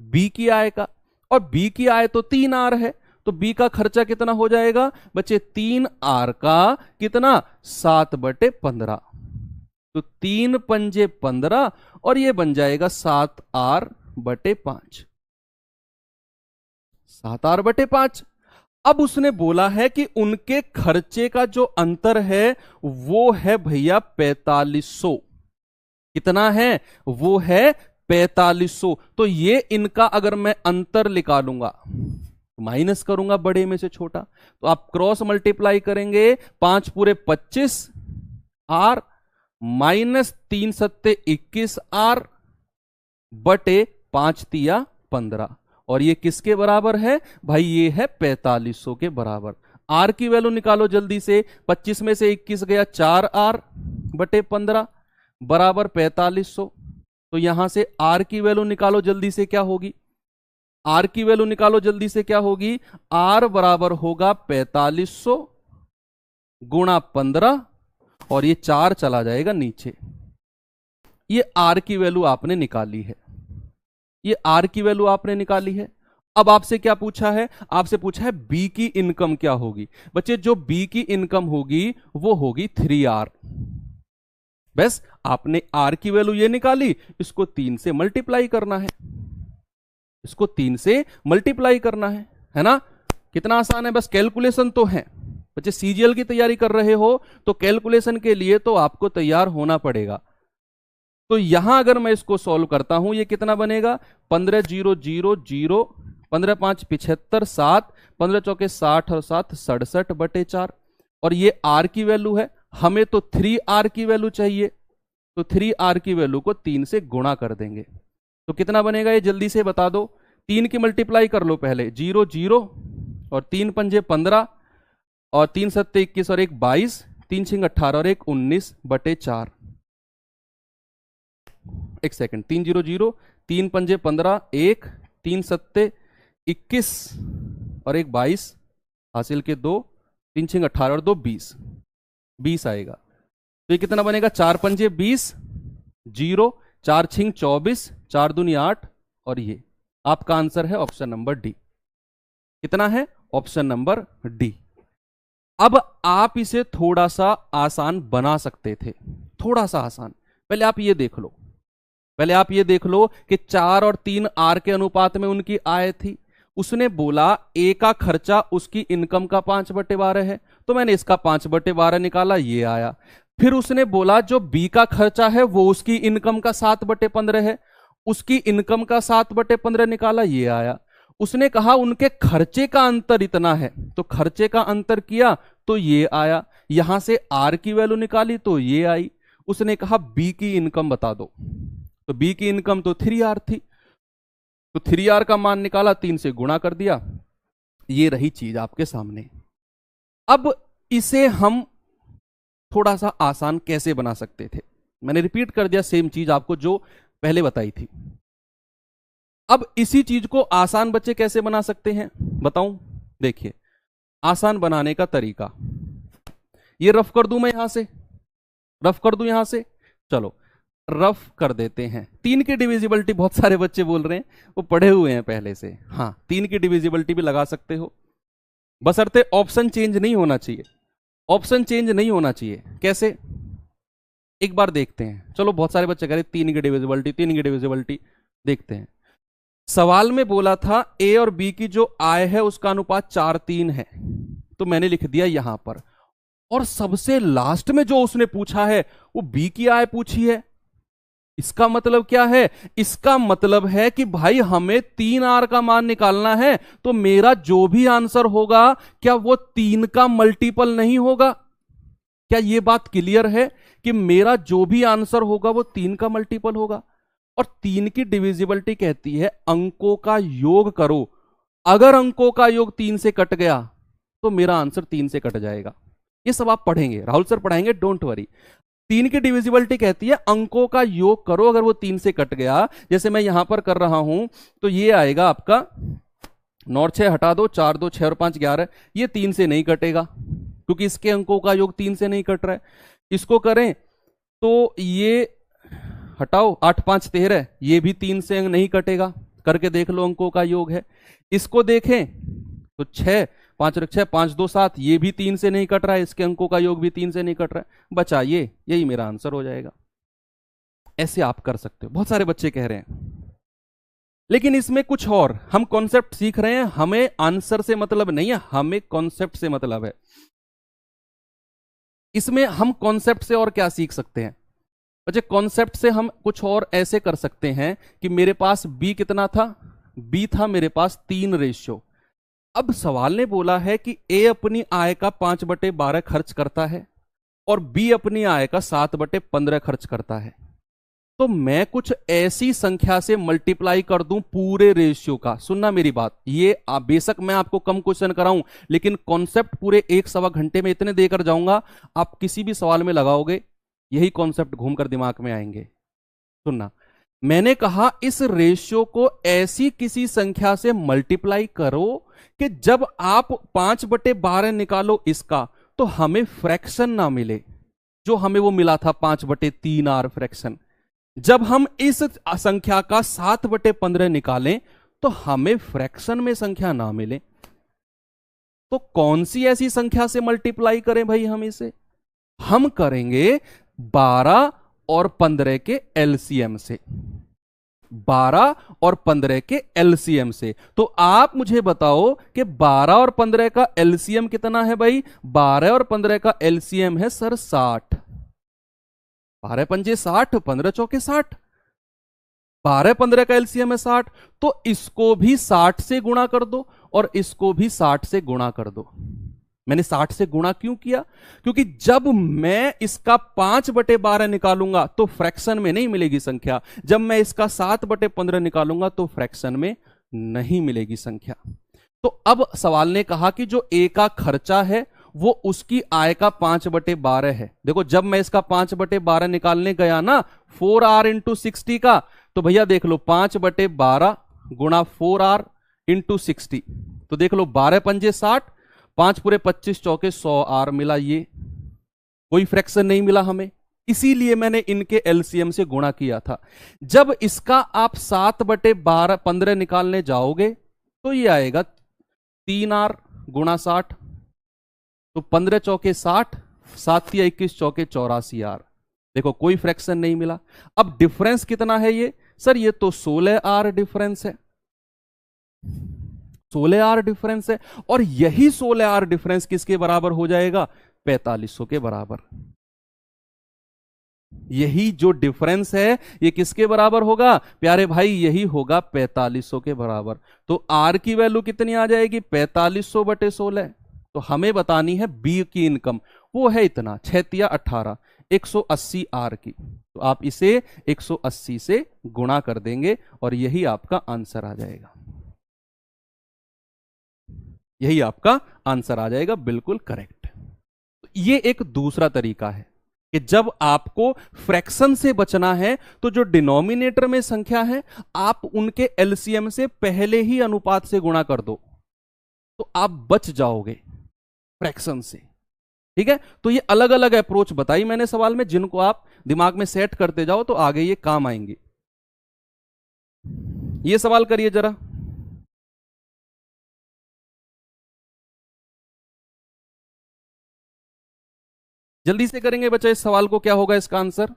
बी की आय का, और बी की आय तो 3R है, तो बी का खर्चा कितना हो जाएगा बच्चे, 3R का कितना, 7/15। तो 3 पंजे 15, और ये बन जाएगा 7R/5, 7R/5। अब उसने बोला है कि उनके खर्चे का जो अंतर है वो है भैया 4500। कितना है, वो है 4500। तो ये इनका अगर मैं अंतर निकालूंगा, माइनस करूंगा बड़े में से छोटा, तो आप क्रॉस मल्टीप्लाई करेंगे, 5 पूरे 25R माइनस 3 सत्ते 21R बटे 5 तिया 15। और ये किसके बराबर है भाई, ये है 4500 के बराबर। आर की वैल्यू निकालो जल्दी से। 25 में से 21 गया, 4R बटे 15 बराबर 4500। तो यहां से आर की वैल्यू निकालो जल्दी से, क्या होगी, आर की वैल्यू निकालो जल्दी से, क्या होगी, आर बराबर होगा 4500 गुणा 15, और ये 4 चला जाएगा नीचे। ये आर की वैल्यू आपने निकाली है, ये आर की वैल्यू आपने निकाली है। अब आपसे क्या पूछा है, आपसे पूछा है बी की इनकम क्या होगी। बच्चे जो बी की इनकम होगी वो होगी 3R। बस आपने आर की वैल्यू ये निकाली, इसको 3 से मल्टीप्लाई करना है, इसको 3 से मल्टीप्लाई करना है ना। कितना आसान है, बस कैलकुलेशन तो है। बच्चे सीजीएल की तैयारी कर रहे हो तो कैलकुलेशन के लिए तो आपको तैयार होना पड़ेगा। तो यहां अगर मैं इसको सॉल्व करता हूं, ये कितना बनेगा, 15 0 0 0, 15 5 75, 7 15 चौके 60 और 7 67/4। और ये आर की वैल्यू है, हमें तो 3R की वैल्यू चाहिए, तो 3R की वैल्यू को 3 से गुणा कर देंगे। तो कितना बनेगा ये जल्दी से बता दो। 3 की मल्टीप्लाई कर लो पहले, 0 0 और 3 पंजे 15 और 3 सत्ते 21 और 1 22, 3 छिंग 18 और 1 19/4। एक सेकंड, 3 0 0, 3 पंजे 15, 1 3 सत्ते 21 और 1 22, हासिल के 2, 3 छिंग 18 और 2 20 आएगा। तो ये कितना बनेगा, 4 पंजे 20, 0 4 छिंग 24, 4 दूनी 8, और ये आपका आंसर है ऑप्शन नंबर डी। कितना है, ऑप्शन नंबर डी। अब आप इसे थोड़ा सा आसान बना सकते थे, थोड़ा सा आसान। पहले आप ये देख लो, पहले आप ये देख लो कि 4 और 3 आर के अनुपात में उनकी आय थी। उसने बोला ए का खर्चा उसकी इनकम का 5/12 है, तो मैंने इसका 5/12 निकाला, ये आया। फिर उसने बोला जो बी का खर्चा है वो उसकी इनकम का 7/15 है, उसकी इनकम का 7/15 निकाला, ये आया। उसने कहा उनके खर्चे का अंतर इतना है, तो खर्चे का अंतर किया तो ये आया। यहां से आर की वैल्यू निकाली तो ये आई। उसने कहा बी की इनकम बता दो, तो बी की इनकम तो 3R थी, तो 3R का मान निकाला, 3 से गुणा कर दिया। ये रही चीज आपके सामने। अब इसे हम थोड़ा सा आसान कैसे बना सकते थे, मैंने रिपीट कर दिया सेम चीज आपको जो पहले बताई थी। अब इसी चीज को आसान बच्चे कैसे बना सकते हैं बताऊं? देखिए आसान बनाने का तरीका, ये रफ कर दूं, मैं यहां से रफ कर दूं, यहां से चलो रफ कर देते हैं। 3 की डिविजिबिलिटी बहुत सारे बच्चे बोल रहे हैं, वो पढ़े हुए हैं पहले से। हाँ 3 की डिविजिबिलिटी भी लगा सकते हो, बशर्ते ऑप्शन चेंज नहीं होना चाहिए। ऑप्शन चेंज नहीं होना चाहिए कैसे, एक बार देखते हैं। चलो बहुत सारे बच्चे कह रहे 3 की डिविजिबिलिटी, 3 की डिविजिबिलिटी, देखते हैं। सवाल में बोला था ए और बी की जो आय है उसका अनुपात 4:3 है, तो मैंने लिख दिया यहां पर। और सबसे लास्ट में जो उसने पूछा है वो बी की आय पूछी है। इसका मतलब क्या है? इसका मतलब है कि भाई हमें 3R का मान निकालना है, तो मेरा जो भी आंसर होगा क्या वो 3 का मल्टीपल नहीं होगा? क्या ये बात क्लियर है कि मेरा जो भी आंसर होगा वो 3 का मल्टीपल होगा? और 3 की डिविजिबिलिटी कहती है अंकों का योग करो, अगर अंकों का योग 3 से कट गया तो मेरा आंसर 3 से कट जाएगा। ये सब आप पढ़ेंगे, राहुल सर पढ़ाएंगे, डोंट वरी। 3 की डिविजिबिलिटी कहती है अंकों का योग करो, अगर वो 3 से कट गया, जैसे मैं यहां पर कर रहा हूं, तो ये आएगा आपका 9 और 6 हटा दो, 4 2 6 और 5 11, ये 3 से नहीं कटेगा क्योंकि इसके अंकों का योग 3 से नहीं कट रहा है। इसको करें तो ये हटाओ, 8 5 13, ये भी 3 से नहीं कटेगा, करके देख लो अंकों का योग है। इसको देखें तो 6 5 और 6 5 2 7, ये भी 3 से नहीं कट रहा है, इसके अंकों का योग भी 3 से नहीं कट रहा है, बचा ये, यही मेरा आंसर हो जाएगा। ऐसे आप कर सकते हो, बहुत सारे बच्चे कह रहे हैं। लेकिन इसमें कुछ और हम कॉन्सेप्ट सीख रहे हैं, हमें आंसर से मतलब नहीं है, हमें कॉन्सेप्ट से मतलब है। इसमें हम कॉन्सेप्ट से और क्या सीख सकते हैं बच्चे? कॉन्सेप्ट से हम कुछ और ऐसे कर सकते हैं कि मेरे पास बी कितना था, बी था मेरे पास 3 रेशियो। अब सवाल ने बोला है कि ए अपनी आय का 5/12 खर्च करता है और बी अपनी आय का 7/15 खर्च करता है, तो मैं कुछ ऐसी संख्या से मल्टीप्लाई कर दूं पूरे रेशियो का। सुनना मेरी बात, ये बेशक मैं आपको कम क्वेश्चन कराऊं, लेकिन कॉन्सेप्ट पूरे 1-1.25 घंटे में इतने देकर जाऊंगा, आप किसी भी सवाल में लगाओगे यही कॉन्सेप्ट घूमकर दिमाग में आएंगे। सुनना, मैंने कहा इस रेशियो को ऐसी किसी संख्या से मल्टीप्लाई करो कि जब आप 5/12 निकालो इसका, तो हमें फ्रैक्शन ना मिले, जो हमें वो मिला था 5/3R फ्रैक्शन। जब हम इस संख्या का 7/15 निकालें तो हमें फ्रैक्शन में संख्या ना मिले, तो कौन सी ऐसी संख्या से मल्टीप्लाई करें भाई? हम इसे हम करेंगे 12 और 15 के एलसीएम से, 12 और 15 के एलसीएम से। तो आप मुझे बताओ कि 12 और 15 का एलसीएम कितना है भाई? 12 और 15 का एलसीएम है सर 60। 12 पंजे 60, 15 चौके 60, 12 15 का एलसीएम है 60, तो इसको भी 60 से गुणा कर दो और इसको भी 60 से गुणा कर दो। मैंने 60 से गुणा क्यों किया? क्योंकि जब मैं इसका 5/12 निकालूंगा तो फ्रैक्शन में नहीं मिलेगी संख्या, जब मैं इसका 7/15 निकालूंगा तो फ्रैक्शन में नहीं मिलेगी संख्या। तो अब सवाल ने कहा कि जो ए का खर्चा है वो उसकी आय का 5/12 है। देखो जब मैं इसका 5/12 निकालने गया ना 4R इंटू 60 का, तो भैया देख लो 5/12 गुणा 4R इंटू 60, तो देख लो 12 पंजे 60, 5 पूरे 25 चौके 100R मिला, ये कोई फ्रैक्शन नहीं मिला हमें, इसीलिए मैंने इनके एलसीएम से गुणा किया था। जब इसका आप 7/15 निकालने जाओगे तो ये आएगा 3R गुणा 60, तो 15 चौके 60, 7 या 21 चौके 84R। देखो कोई फ्रैक्शन नहीं मिला। अब डिफरेंस कितना है ये? सर ये तो 16R डिफरेंस है, 16R डिफरेंस है, और यही 16R डिफरेंस किसके बराबर हो जाएगा? 4500 के बराबर। यही जो डिफरेंस है ये किसके बराबर होगा प्यारे भाई, यही होगा 4500 के बराबर। तो आर की वैल्यू कितनी आ जाएगी 4500 बटे 16। तो हमें बतानी है बी की इनकम, वो है इतना 6 × 18 180 आर की। तो आप इसे 180 से गुणा कर देंगे और यही आपका आंसर आ जाएगा, यही आपका आंसर आ जाएगा, बिल्कुल करेक्ट। ये एक दूसरा तरीका है कि जब आपको फ्रैक्शन से बचना है तो जो डिनोमिनेटर में संख्या है आप उनके एलसीएम से पहले ही अनुपात से गुणा कर दो, तो आप बच जाओगे फ्रैक्शन से। ठीक है, तो ये अलग अलग अप्रोच बताई मैंने सवाल में, जिनको आप दिमाग में सेट करते जाओ तो आगे ये काम आएंगे। ये सवाल करिए जरा। जल्दी से करेंगे बच्चा इस सवाल को, क्या होगा इसका आंसर?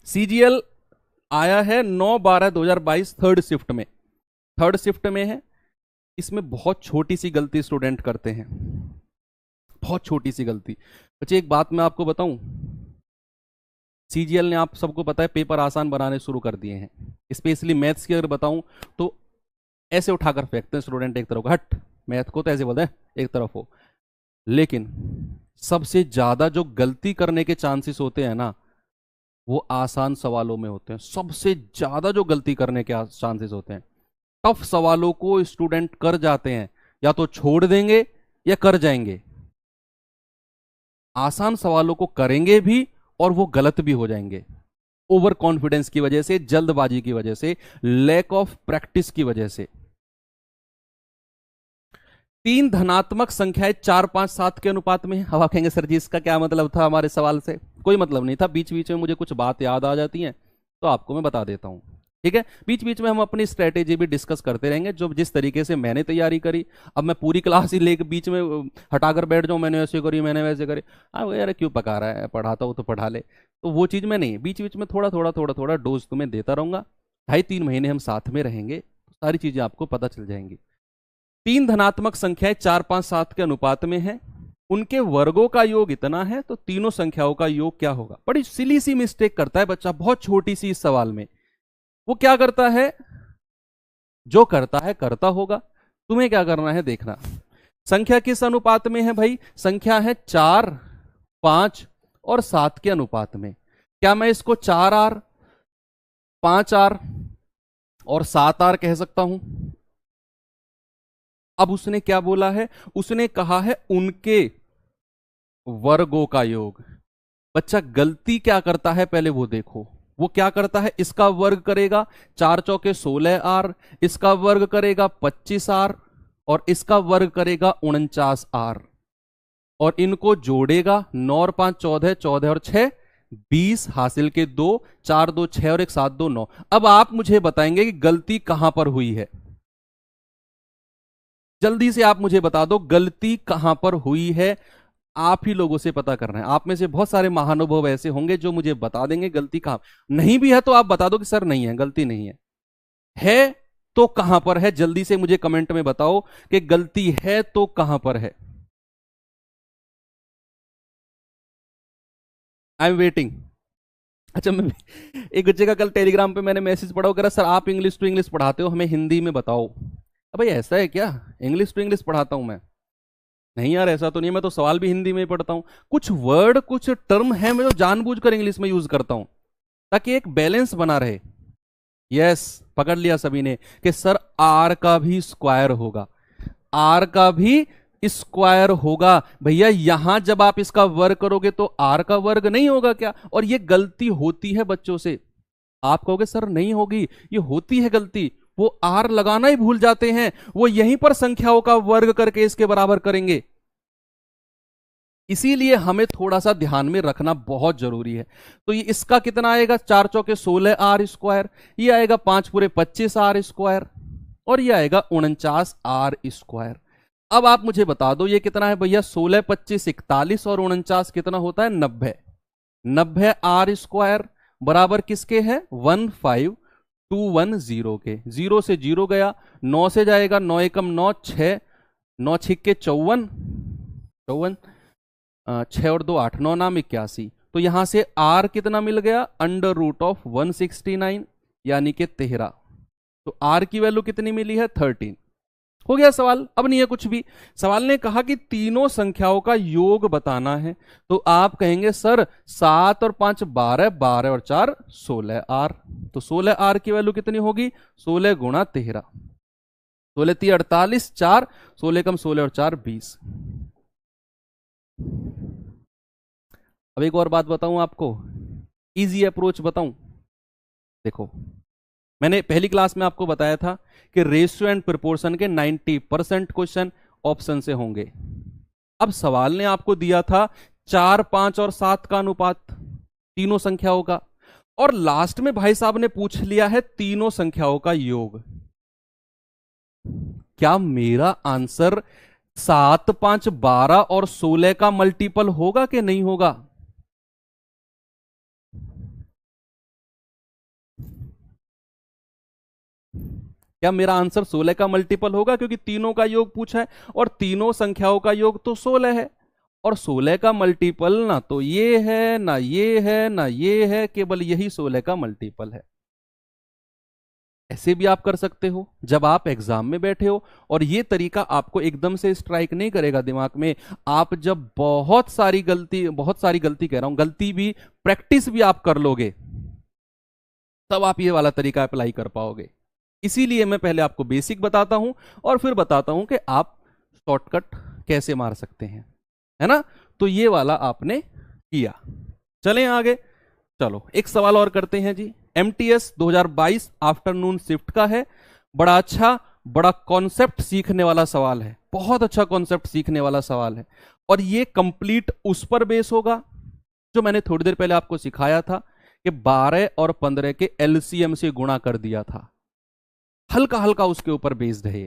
सीजीएल आया है 9/12/2022 थर्ड शिफ्ट में, थर्ड शिफ्ट में है। इसमें बहुत छोटी सी गलती स्टूडेंट करते हैं, बहुत छोटी सी गलती। बच्चे एक बात मैं आपको बताऊं, सीजीएल ने आप सबको पता है पेपर आसान बनाने शुरू कर दिए हैं। स्पेशली मैथ्स की अगर बताऊं तो ऐसे उठाकर फेंकते हैं स्टूडेंट एक तरफ को, हट मैथ को तो ऐसे बोलते हैं एक तरफ हो। लेकिन सबसे ज्यादा जो गलती करने के चांसेस होते हैं ना वो आसान सवालों में होते हैं। सबसे ज्यादा जो गलती करने के चांसेस होते हैं, टफ सवालों को स्टूडेंट कर जाते हैं, या तो छोड़ देंगे या कर जाएंगे। आसान सवालों को करेंगे भी और वो गलत भी हो जाएंगे, ओवर कॉन्फिडेंस की वजह से, जल्दबाजी की वजह से, लैक ऑफ प्रैक्टिस की वजह से। 3 धनात्मक संख्याएं 4, 5, 7 के अनुपात में है। अब आप कहेंगे सर जी इसका क्या मतलब था हमारे सवाल से? कोई मतलब नहीं था, बीच बीच में मुझे कुछ बात याद आ जाती है तो आपको मैं बता देता हूं। ठीक है, बीच बीच में हम अपनी स्ट्रेटेजी भी डिस्कस करते रहेंगे, जो जिस तरीके से मैंने तैयारी करी। अब मैं पूरी क्लास ही लेके बीच में हटाकर बैठ जाऊं, मैंने ऐसे करी मैंने वैसे करी, यार क्यों पका रहा है, पढ़ाता हूं तो पढ़ा ले। तो वो चीज़ में नहीं, बीच बीच में थोड़ा थोड़ा थोड़ा थोड़ा डोज तुम्हें देता रहूंगा। 2.5-3 महीने हम साथ में रहेंगे, सारी चीज़ें आपको पता चल जाएंगी। 3 धनात्मक संख्याएं 4, 5, 7 के अनुपात में है, उनके वर्गों का योग इतना है, तो तीनों संख्याओं का योग क्या होगा? बड़ी सिली सी मिस्टेक करता है बच्चा, बहुत छोटी सी इस सवाल में। वो क्या करता है, जो करता है करता होगा, तुम्हें क्या करना है देखना। संख्या किस अनुपात में है भाई? संख्या है 4, 5 और 7 के अनुपात में। क्या मैं इसको 4R, 5R और 7R कह सकता हूं? अब उसने क्या बोला है, उसने कहा है उनके वर्गों का योग। बच्चा गलती क्या करता है पहले वो देखो। वो क्या करता है, इसका वर्ग करेगा 4 चौके 16R, इसका वर्ग करेगा 25R और इसका वर्ग करेगा 49R, और इनको जोड़ेगा 9 और 5 14, 14 और 6 20, हासिल के 2, 4 2 6 और 1 7 2 9। अब आप मुझे बताएंगे कि गलती कहां पर हुई है? जल्दी से आप मुझे बता दो गलती कहां पर हुई है। आप ही लोगों से पता करना है। आप में से बहुत सारे महानुभव ऐसे होंगे जो मुझे बता देंगे गलती कहां। नहीं भी है तो आप बता दो कि सर नहीं है, गलती नहीं है तो कहां पर है? जल्दी से मुझे कमेंट में बताओ कि गलती है तो कहां पर है। I am waiting. अच्छा, मैं एक बच्चे का कल टेलीग्राम पे मैंने मैसेज पढ़ा, कह रहा सर आप इंग्लिश टू इंग्लिश पढ़ाते हो, हमें हिंदी में बताओ। अब भाई ऐसा है क्या, इंग्लिश टू इंग्लिश पढ़ाता हूं मैं? नहीं यार, ऐसा तो नहीं है, मैं तो सवाल भी हिंदी में ही पढ़ता हूं। कुछ वर्ड कुछ टर्म है मैं तो जानबूझकर इंग्लिश में यूज करता हूं ताकि एक बैलेंस बना रहे। यस, पकड़ लिया सभी ने कि सर आर का भी स्क्वायर होगा, आर का भी स्क्वायर होगा। भैया यहां जब आप इसका वर्ग करोगे तो आर का वर्ग नहीं होगा क्या? और ये गलती होती है बच्चों से। आप कहोगे सर नहीं होगी, ये होती है गलती, वो आर लगाना ही भूल जाते हैं, वो यहीं पर संख्याओं का वर्ग करके इसके बराबर करेंगे। इसीलिए हमें थोड़ा सा ध्यान में रखना बहुत जरूरी है। तो ये इसका कितना आएगा, 4 चौके 16R स्क्वायर, ये आएगा 5 पूरे 25R स्क्वायर, और ये आएगा 49R स्क्वायर। अब आप मुझे बता दो ये कितना है भैया? 16 25 41 और 49 कितना होता है? 90। 90R स्क्वायर बराबर किसके है? 15210 के। 0 से 0 गया, 9 से जाएगा, 9 एकम 9, 6 9 छिक्के 54, 54, 6 और 2 8, 9 नाम 81। तो यहां से r कितना मिल गया, √169 यानी कि 13। तो r की वैल्यू कितनी मिली है, 13। हो गया सवाल। अब नहीं है कुछ भी। सवाल ने कहा कि तीनों संख्याओं का योग बताना है। तो आप कहेंगे सर 7 और 5 12, 12 और 4 16 r। तो 16 r की वैल्यू कितनी होगी, 16 गुणा 13, 16 3 48, 4 16 कम 16 और 4 20। अब एक और बात बताऊं आपको, इजी अप्रोच बताऊं। देखो, मैंने पहली क्लास में आपको बताया था कि रेशियो एंड प्रोपोर्शन के 90% क्वेश्चन ऑप्शन से होंगे। अब सवाल ने आपको दिया था 4 5 और 7 का अनुपात तीनों संख्याओं का, और लास्ट में भाई साहब ने पूछ लिया है तीनों संख्याओं का योग। क्या मेरा आंसर 7 5 12 और 16 का मल्टीपल होगा कि नहीं होगा? क्या मेरा आंसर 16 का मल्टीपल होगा? क्योंकि तीनों का योग पूछा है और तीनों संख्याओं का योग तो 16 है, और 16 का मल्टीपल ना तो ये है ना ये है ना ये है, केवल यही 16 का मल्टीपल है। ऐसे भी आप कर सकते हो जब आप एग्जाम में बैठे हो, और ये तरीका आपको एकदम से स्ट्राइक नहीं करेगा दिमाग में। आप जब बहुत सारी गलती कह रहा हूं, गलती भी प्रैक्टिस भी आप कर लोगे, तब आप ये वाला तरीका अप्लाई कर पाओगे। इसीलिए मैं पहले आपको बेसिक बताता हूं और फिर बताता हूं कि आप शॉर्टकट कैसे मार सकते हैं, है ना। तो ये वाला आपने किया। चलें आगे। चलो एक सवाल और करते हैं जी। MTS 2022 आफ्टरनून शिफ्ट का है। बड़ा अच्छा, बड़ा कॉन्सेप्ट सीखने वाला सवाल है, बहुत अच्छा कॉन्सेप्ट सीखने वाला सवाल है। और ये कंप्लीट उस पर बेस होगा जो मैंने थोड़ी देर पहले आपको सिखाया था कि 12 और 15 के LCM से गुणा कर दिया था। हल्का हल्का उसके ऊपर बेस्ड है।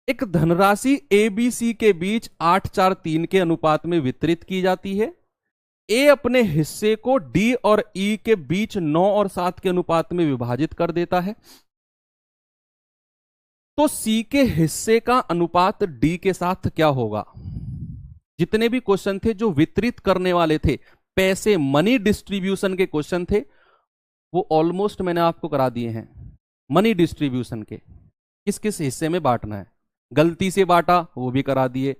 एक धनराशि ABC के बीच 8 4 3 के अनुपात में वितरित की जाती है। A अपने हिस्से को D और E के बीच 9 और 7 के अनुपात में विभाजित कर देता है। तो C के हिस्से का अनुपात D के साथ क्या होगा? जितने भी क्वेश्चन थे जो वितरित करने वाले थे, पैसे मनी डिस्ट्रीब्यूशन के क्वेश्चन थे, वो ऑलमोस्ट मैंने आपको करा दिए हैं। मनी डिस्ट्रीब्यूशन के किस किस हिस्से में बांटना है, गलती से बांटा वो भी करा दिए,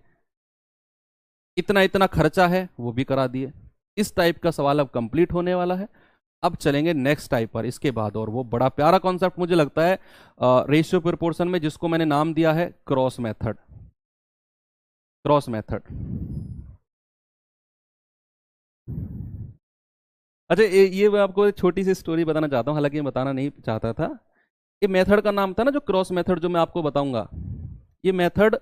इतना इतना खर्चा है वो भी करा दिए। इस टाइप का सवाल अब कंप्लीट होने वाला है। अब चलेंगे नेक्स्ट टाइप पर इसके बाद, और वो बड़ा प्यारा कॉन्सेप्ट मुझे लगता है रेशियो प्रोपोर्शन में, जिसको मैंने नाम दिया है क्रॉस मेथड। Cross method. अच्छा, ये मैं आपको एक छोटी सी स्टोरी बताना चाहता हूँ, हालांकि मैं बताना नहीं चाहता था। ये मेथड का नाम था ना जो क्रॉस मेथड, जो मैं आपको बताऊंगा। ये मेथड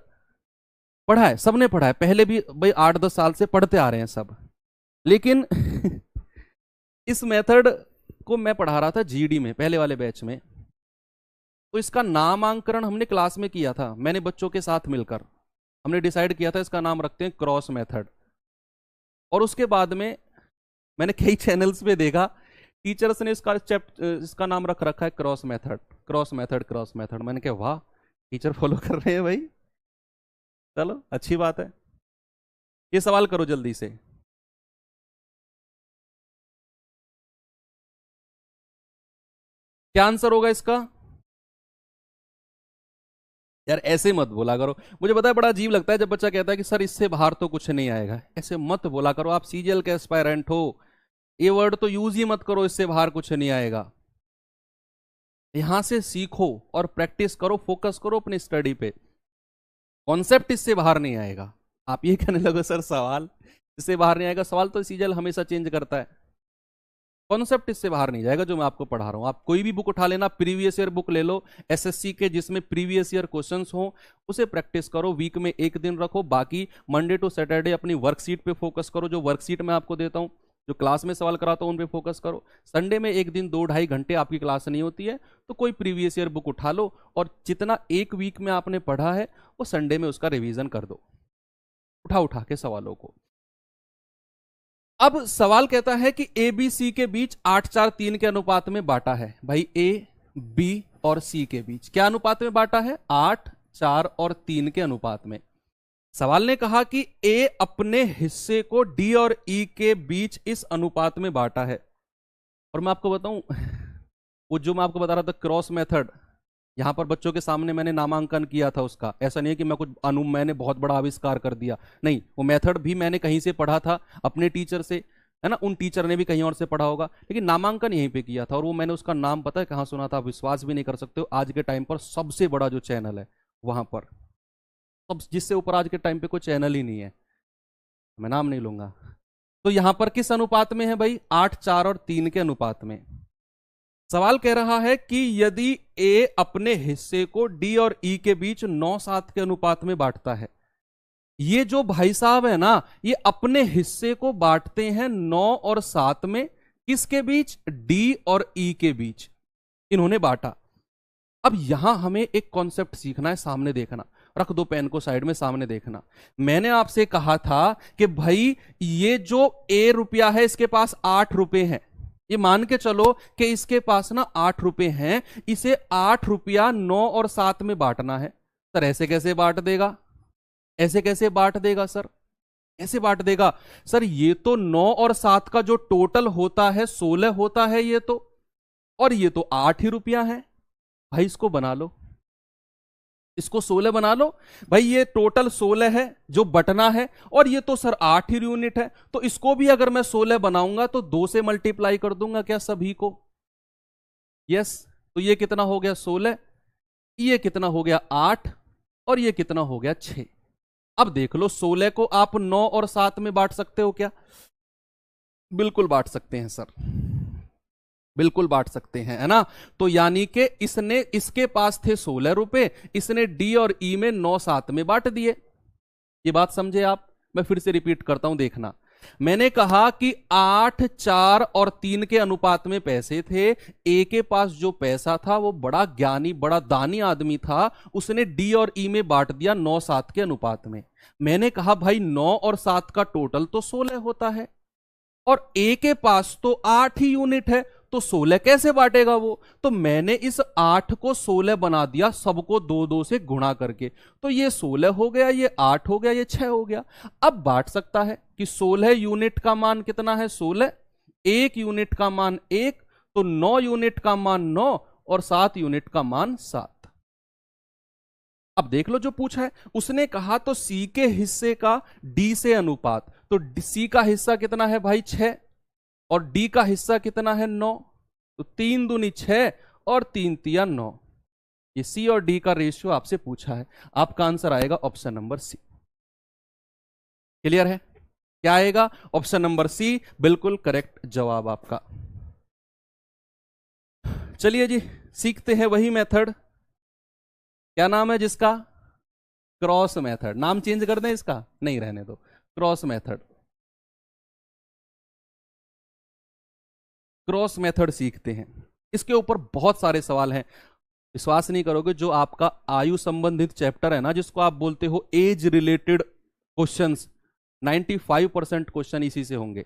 पढ़ा है, सबने पढ़ा है, पहले भी भाई 8-10 साल से पढ़ते आ रहे हैं सब। लेकिन इस मेथड को मैं पढ़ा रहा था GD में, पहले वाले बैच में। तो इसका नामांकन हमने क्लास में किया था, मैंने बच्चों के साथ मिलकर हमने डिसाइड किया था इसका नाम रखते हैं क्रॉस मेथड। और उसके बाद में मैंने कई चैनल्स पे देखा टीचर्स ने इसका नाम रख रखा है cross method, cross method, cross method. मैंने कहा वाह, टीचर फॉलो कर रहे हैं भाई, चलो अच्छी बात है। ये सवाल करो जल्दी से। क्या आंसर होगा इसका? यार ऐसे मत बोला करो, मुझे पता है बड़ा अजीब लगता है जब बच्चा कहता है कि सर इससे बाहर तो कुछ नहीं आएगा। ऐसे मत बोला करो, आप CGL के एस्पायरेंट हो, ये वर्ड तो यूज ही मत करो, इससे बाहर कुछ नहीं आएगा। यहां से सीखो और प्रैक्टिस करो, फोकस करो अपनी स्टडी पे। कॉन्सेप्ट इससे बाहर नहीं आएगा। आप ये कहने लगो सर सवाल इससे बाहर नहीं आएगा, सवाल तो CGL हमेशा चेंज करता है, कॉन्सेप्ट इससे बाहर नहीं जाएगा जो मैं आपको पढ़ा रहा हूं। आप कोई भी बुक उठा लेना, प्रीवियस ईयर बुक ले लो SSC के, जिसमें प्रीवियस ईयर क्वेश्चंस हो, उसे प्रैक्टिस करो। वीक में एक दिन रखो, बाकी मंडे टू सैटरडे अपनी वर्कशीट पे फोकस करो। जो वर्कशीट मैं आपको देता हूं, जो क्लास में सवाल कराता हूं, उन पे फोकस करो। संडे में एक दिन 2-2.5 घंटे आपकी क्लास नहीं होती है, तो कोई प्रीवियस ईयर बुक उठा लो, और जितना एक वीक में आपने पढ़ा है वो संडे में उसका रिवीजन कर दो, उठा उठा के सवालों को। अब सवाल कहता है कि ABC के बीच 8 4 3 के अनुपात में बांटा है। भाई A, B और C के बीच क्या अनुपात में बांटा है? 8 4 और 3 के अनुपात में। सवाल ने कहा कि ए अपने हिस्से को डी और ई के बीच इस अनुपात में बांटा है। और मैं आपको बताऊं, वो जो मैं आपको बता रहा था क्रॉस मेथड, यहां पर बच्चों के सामने मैंने नामांकन किया था उसका। ऐसा नहीं है कि मैं कुछ मैंने बहुत बड़ा आविष्कार कर दिया, नहीं, वो मेथड भी मैंने कहीं से पढ़ा था अपने टीचर से, है ना, उन टीचर ने भी कहीं और से पढ़ा होगा, लेकिन नामांकन यहीं पे किया था। और वो मैंने उसका नाम पता है कहां सुना था, आप विश्वास भी नहीं कर सकते हो, आज के टाइम पर सबसे बड़ा जो चैनल है वहां पर, सब जिससे ऊपर आज के टाइम पे कोई चैनल ही नहीं है, मैं नाम नहीं लूंगा। तो यहां पर किस अनुपात में है भाई? 8, 4 और 3 के अनुपात में। सवाल कह रहा है कि यदि ए अपने हिस्से को डी और ई के बीच 9, 7 के अनुपात में बांटता है। ये जो भाई साहब है ना, ये अपने हिस्से को बांटते हैं 9 और 7 में, किसके बीच? डी और ई के बीच इन्होंने बांटा। अब यहां हमें एक कॉन्सेप्ट सीखना है, सामने देखना, रख दो पेन को साइड में, सामने देखना। मैंने आपसे कहा था कि भाई ये जो ए रुपया है इसके पास 8 रुपए हैं, ये मान के चलो कि इसके पास ना 8 रुपए हैं, इसे 8 रुपया 9 और 7 में बांटना है। सर ऐसे कैसे बांट देगा? ऐसे कैसे बांट देगा सर? ऐसे बांट देगा सर, ये तो 9 और 7 का जो टोटल होता है 16 होता है ये तो, और ये तो 8 ही रुपया है। भाई इसको बना लो, इसको 16 बना लो भाई, ये टोटल 16 है जो बटना है, और ये तो सर 8 ही यूनिट है, तो इसको भी अगर मैं 16 बनाऊंगा तो 2 से मल्टीप्लाई कर दूंगा क्या सभी को? यस, तो ये कितना हो गया 16, ये कितना हो गया 8, और ये कितना हो गया 6। अब देख लो 16 को आप 9 और 7 में बांट सकते हो क्या? बिल्कुल बांट सकते हैं सर, बिल्कुल बांट सकते हैं, है ना। तो यानी कि इसने, इसके पास थे 16 रुपए, इसने डी और ई में 9, 7 में बांट दिए। ये बात समझे आप? मैं फिर से रिपीट करता हूं, देखना। मैंने कहा कि 8, 4 और 3 के अनुपात में पैसे थे। ए के पास जो पैसा था वो बड़ा ज्ञानी, बड़ा दानी आदमी था, उसने डी और ई में बांट दिया 9, 7 के अनुपात में। मैंने कहा भाई 9 और 7 का टोटल तो 16 होता है, और ए के पास तो 8 ही यूनिट है, तो 16 कैसे बांटेगा वो? तो मैंने इस 8 को 16 बना दिया, सबको 2, 2 से गुणा करके। तो ये 16 हो गया, ये 8 हो गया, ये 6 हो गया। अब बांट सकता है कि 16 यूनिट का मान कितना है? 16। 1 यूनिट का मान 1, तो 9 यूनिट का मान 9, और 7 यूनिट का मान 7। अब देख लो जो पूछा है, उसने कहा तो सी के हिस्से का डी से अनुपात, तो सी का हिस्सा कितना है भाई? 6, और डी का हिस्सा कितना है? 9। तो 3 दूनी 6 और 3 तिया 9। ये सी और डी का रेशियो आपसे पूछा है, आपका आंसर आएगा ऑप्शन नंबर सी। क्लियर है? क्या आएगा? ऑप्शन नंबर सी बिल्कुल करेक्ट जवाब आपका। चलिए जी, सीखते हैं वही मेथड। क्या नाम है जिसका? Cross method. नाम चेंज कर दें इसका? नहीं, रहने दो, क्रॉस मेथड। क्रॉस मेथड सीखते हैं। इसके ऊपर बहुत सारे सवाल हैं, विश्वास नहीं करोगे, जो आपका आयु संबंधित चैप्टर है ना, जिसको आप बोलते हो एज रिलेटेड क्वेश्चंस, 95% क्वेश्चन इसी से होंगे।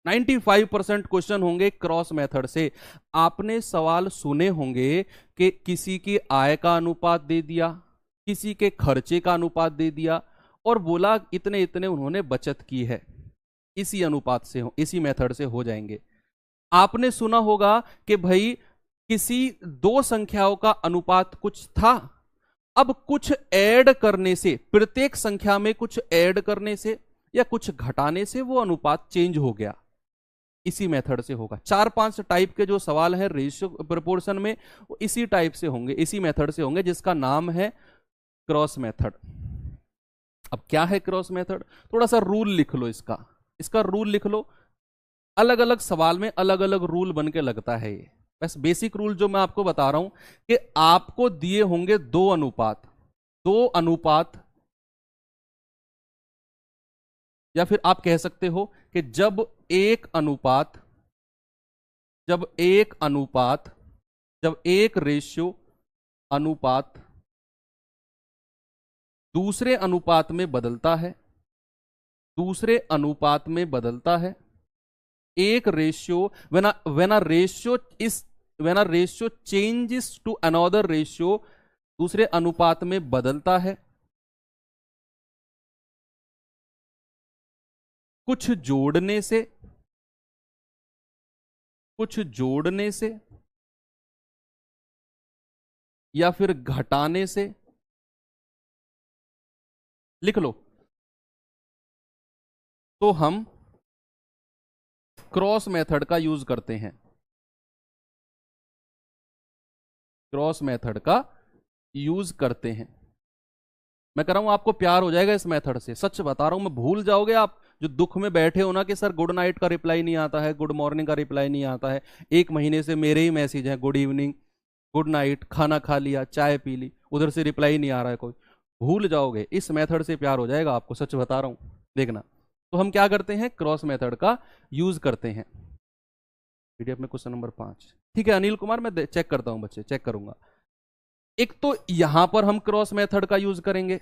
95% क्वेश्चन होंगे क्रॉस मेथड से। आपने सवाल सुने होंगे कि किसी की आय का अनुपात दे दिया, किसी के खर्चे का अनुपात दे दिया, और बोला इतने इतने उन्होंने बचत की है, इसी अनुपात से हो, इसी मेथड से हो जाएंगे। आपने सुना होगा कि भाई किसी 2 संख्याओं का अनुपात कुछ था, अब कुछ ऐड करने से, प्रत्येक संख्या में कुछ ऐड करने से या कुछ घटाने से वो अनुपात चेंज हो गया, इसी मेथड से होगा। 4-5 टाइप के जो सवाल है रेशियो प्रोपोर्शन में, वो इसी टाइप से होंगे, इसी मेथड से होंगे, जिसका नाम है क्रॉस मेथड। अब क्या है क्रॉस मेथड? थोड़ा सा रूल लिख लो इसका, इसका रूल लिख लो। अलग अलग सवाल में अलग अलग रूल बन के लगता है ये, बस बेसिक रूल जो मैं आपको बता रहा हूं कि आपको दिए होंगे 2 अनुपात, 2 अनुपात, या फिर आप कह सकते हो कि जब एक अनुपात, जब एक रेशियो अनुपात दूसरे अनुपात में बदलता है, दूसरे अनुपात में बदलता है, एक ratio when a ratio changes to another ratio, दूसरे अनुपात में बदलता है, कुछ जोड़ने से, कुछ जोड़ने से या फिर घटाने से, लिख लो, तो हम क्रॉस मेथड का यूज करते हैं। क्रॉस मेथड का यूज करते हैं। मैं कह रहा हूं आपको प्यार हो जाएगा इस मेथड से, सच बता रहा हूं मैं। भूल जाओगे आप जो दुख में बैठे हो ना कि सर गुड नाइट का रिप्लाई नहीं आता है, गुड मॉर्निंग का रिप्लाई नहीं आता है, 1 महीने से मेरे ही मैसेज हैं गुड इवनिंग, गुड नाइट, खाना खा लिया, चाय पी ली, उधर से रिप्लाई नहीं आ रहा है कोई। भूल जाओगे, इस मेथड से प्यार हो जाएगा आपको, सच बता रहा हूं, देखना। तो हम क्या करते हैं, क्रॉस मेथड का यूज करते हैं। पीडीएफ में क्वेश्चन नंबर 5, ठीक है अनिल कुमार, मैं चेक करता हूं बच्चे, चेक करूंगा। एक तो यहां पर हम क्रॉस मेथड का यूज करेंगे,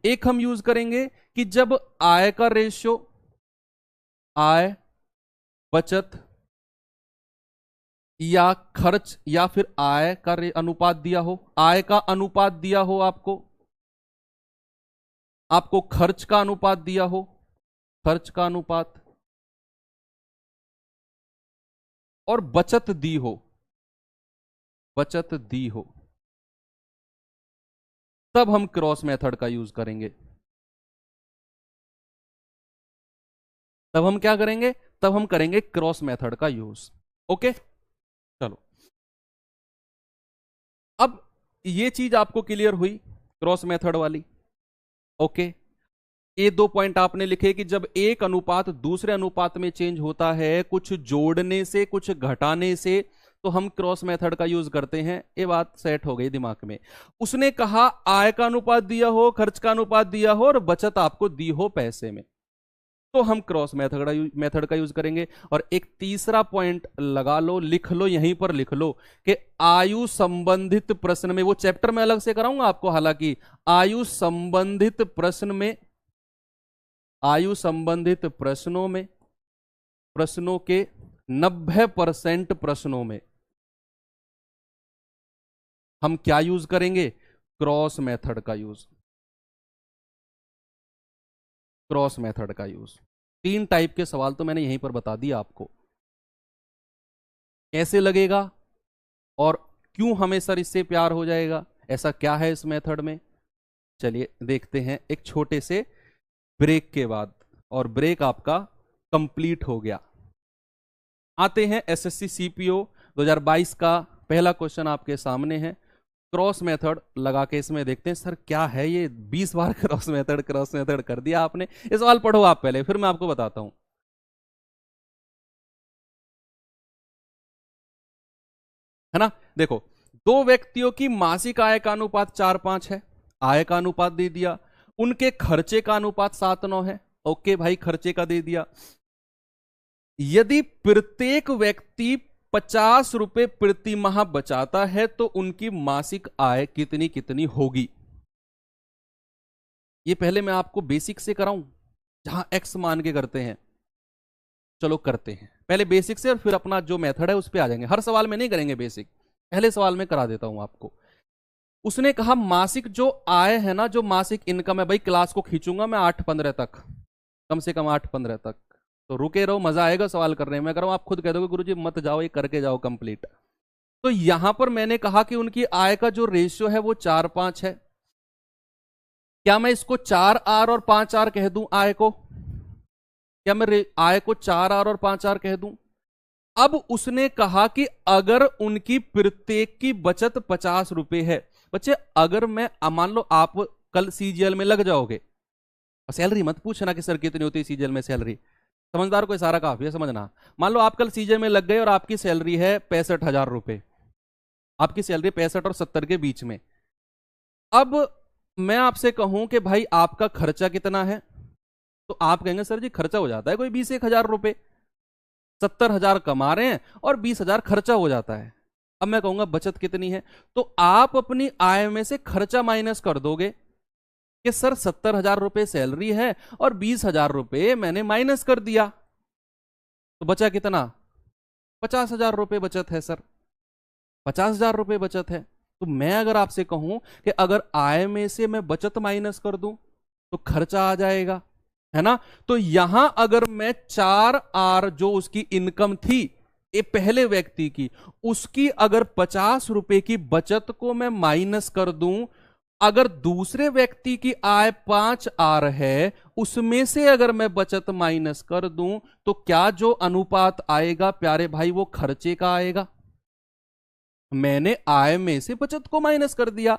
एक हम यूज करेंगे कि जब आय का रेशियो, आय, बचत या खर्च या फिर आय का अनुपात दिया हो, आय का अनुपात दिया हो आपको, आपको खर्च का अनुपात दिया हो, खर्च का अनुपात, और बचत दी हो, बचत दी हो, तब हम क्रॉस मेथड का यूज करेंगे। तब हम क्या करेंगे, तब हम करेंगे क्रॉस मेथड का यूज। ओके चलो, अब ये चीज आपको क्लियर हुई क्रॉस मेथड वाली। ओके, ये 2 पॉइंट आपने लिखे कि जब एक अनुपात दूसरे अनुपात में चेंज होता है, कुछ जोड़ने से कुछ घटाने से, तो हम क्रॉस मेथड का यूज करते हैं। ये बात सेट हो गई दिमाग में। उसने कहा आय का अनुपात दिया हो, खर्च का अनुपात दिया हो और बचत आपको दी हो पैसे में, तो हम क्रॉस मेथड का यूज करेंगे। और एक तीसरा पॉइंट लगा लो, लिख लो, यहीं पर लिख लो कि आयु संबंधित प्रश्न में, वो चैप्टर में अलग से कराऊंगा आपको, हालांकि आयु संबंधित प्रश्न में, आयु संबंधित प्रश्नों में, प्रश्नों के 90% प्रश्नों में हम क्या यूज करेंगे, क्रॉस मेथड का यूज, क्रॉस मेथड का यूज। 3 टाइप के सवाल तो मैंने यहीं पर बता दिया आपको, कैसे लगेगा और क्यों हमें सर इससे प्यार हो जाएगा, ऐसा क्या है इस मेथड में। चलिए देखते हैं एक छोटे से ब्रेक के बाद, और ब्रेक आपका कंप्लीट हो गया। आते हैं एसएससी सीपीओ 2022 का पहला क्वेश्चन आपके सामने है। क्रॉस मेथड लगा के इसमें देखते हैं सर क्या है ये, 20 बार क्रॉस मेथड कर दिया आपने। ये सवाल पढ़ो आप पहले, फिर मैं आपको बताता हूं, है ना। देखो, 2 व्यक्तियों की मासिक आय का अनुपात 4:5 है, आय का अनुपात दे दिया। उनके खर्चे का अनुपात 7:9 है। ओके भाई, खर्चे का दे दिया। यदि प्रत्येक व्यक्ति 50 रुपए प्रति माह बचाता है तो उनकी मासिक आय कितनी कितनी होगी। ये पहले मैं आपको बेसिक से कराऊं, जहां एक्स मान के करते हैं। चलो करते हैं पहले बेसिक से, और फिर अपना जो मेथड है उस पर आ जाएंगे। हर सवाल में नहीं करेंगे बेसिक, पहले सवाल में करा देता हूं आपको। उसने कहा मासिक जो आय है ना, जो मासिक इनकम है, भाई क्लास को खींचूंगा मैं 8:15 तक, कम से कम 8:15 तक, तो रुके रहो, मजा आएगा सवाल करने में। अगर आप खुद कह दोगे गुरुजी मत जाओ, ये करके जाओ कंप्लीट। तो यहां पर मैंने कहा कि उनकी आय का जो रेशियो है वो 4:5 है। क्या मैं इसको 4R और 5R कह दूं आय को, क्या मैं आय को 4R और 5R कह दूं। अब उसने कहा कि अगर उनकी प्रत्येक की बचत 50 रुपए है। बच्चे अगर मैं मान लो आप कल सीजीएल में लग जाओगे, सैलरी मत पूछना कि सर कितनी होती है सीजीएल में सैलरी, समझदार को इशारा काफी है समझना। मान लो आप कल सीजीएल में लग गए और आपकी सैलरी है 65,000 रुपए, आपकी सैलरी 65 और 70 के बीच में। अब मैं आपसे कहूं कि भाई आपका खर्चा कितना है, तो आप कहेंगे सर जी खर्चा हो जाता है कोई 20-1,000 रुपए, 70,000 कमा रहे हैं और 20,000 खर्चा हो जाता है। अब मैं कहूंगा बचत कितनी है, तो आप अपनी आय में से खर्चा माइनस कर दोगे कि सर 70,000 रुपए सैलरी है और 20,000 रुपए मैंने माइनस कर दिया, तो बचा कितना, 50,000 रुपए बचत है सर, 50,000 रुपए बचत है। तो मैं अगर आपसे कहूं कि अगर आय में से मैं बचत माइनस कर दूं तो खर्चा आ जाएगा, है ना। तो यहां अगर मैं 4R जो उसकी इनकम थी ये पहले व्यक्ति की, उसकी अगर 50 रुपए की बचत को मैं माइनस कर दूं, अगर दूसरे व्यक्ति की आय 5R है उसमें से अगर मैं बचत माइनस कर दूं, तो क्या जो अनुपात आएगा प्यारे भाई वो खर्चे का आएगा। मैंने आय में से बचत को माइनस कर दिया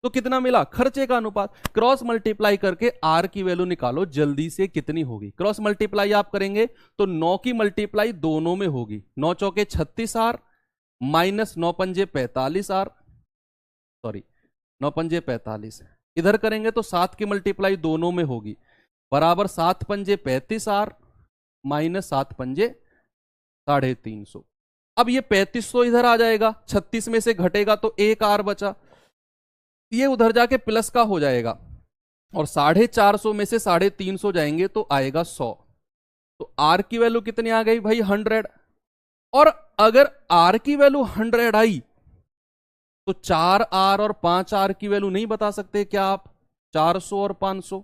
तो कितना मिला, खर्चे का अनुपात। क्रॉस मल्टीप्लाई करके आर की वैल्यू निकालो जल्दी से, कितनी होगी। क्रॉस मल्टीप्लाई आप करेंगे तो 9 की मल्टीप्लाई दोनों में होगी, 9 चौके 36R माइनस 9 पंजे 45R, सॉरी 9 पंजे 45, इधर करेंगे तो 7 की मल्टीप्लाई दोनों में होगी, बराबर 7 पंजे 35R माइनस 7 पंजे 350। अब ये 3500 इधर आ जाएगा, 36 में से घटेगा तो 1R बचा, ये उधर जाके प्लस का हो जाएगा, और 450 में से 350 जाएंगे तो आएगा 100। तो आर की वैल्यू कितनी आ गई भाई, 100। और अगर आर की वैल्यू 100 आई तो 4R और 5R की वैल्यू नहीं बता सकते क्या आप, 400 और 500।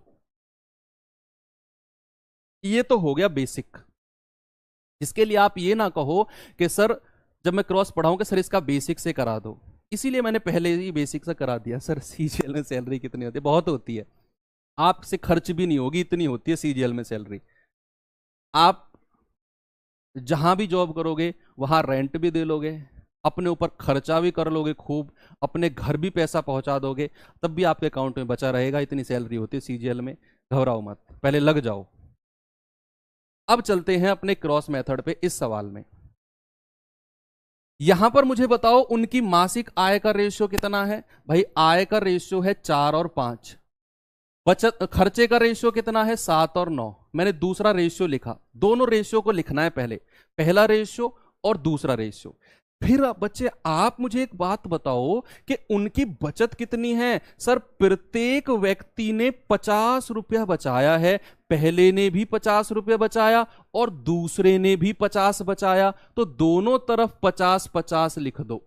ये तो हो गया बेसिक, इसके लिए आप ये ना कहो कि सर जब मैं क्रॉस पढ़ाऊं कि सर इसका बेसिक से करा दो, इसीलिए मैंने पहले ही बेसिक से करा दिया। सर सीजीएल में सैलरी कितनी होती है, बहुत होती है, आपसे खर्च भी नहीं होगी इतनी होती है सीजीएल में सैलरी। आप जहां भी जॉब करोगे वहां रेंट भी दे लोगे, अपने ऊपर खर्चा भी कर लोगे खूब, अपने घर भी पैसा पहुंचा दोगे, तब भी आपके अकाउंट में बचा रहेगा, इतनी सैलरी होती है सीजीएल में। घबराओ मत, पहले लग जाओ। अब चलते हैं अपने क्रॉस मेथड पे इस सवाल में। यहां पर मुझे बताओ उनकी मासिक आय का रेशियो कितना है। भाई आय का रेशियो है 4 और 5, बचत खर्चे का रेशियो कितना है 7 और 9। मैंने दूसरा रेशियो लिखा, दोनों रेशियो को लिखना है पहले, पहला रेशियो और दूसरा रेशियो। फिर बच्चे आप मुझे एक बात बताओ कि उनकी बचत कितनी है। सर प्रत्येक व्यक्ति ने 50 रुपया बचाया है, पहले ने भी 50 रुपया बचाया और दूसरे ने भी 50 बचाया, तो दोनों तरफ 50-50 लिख दो,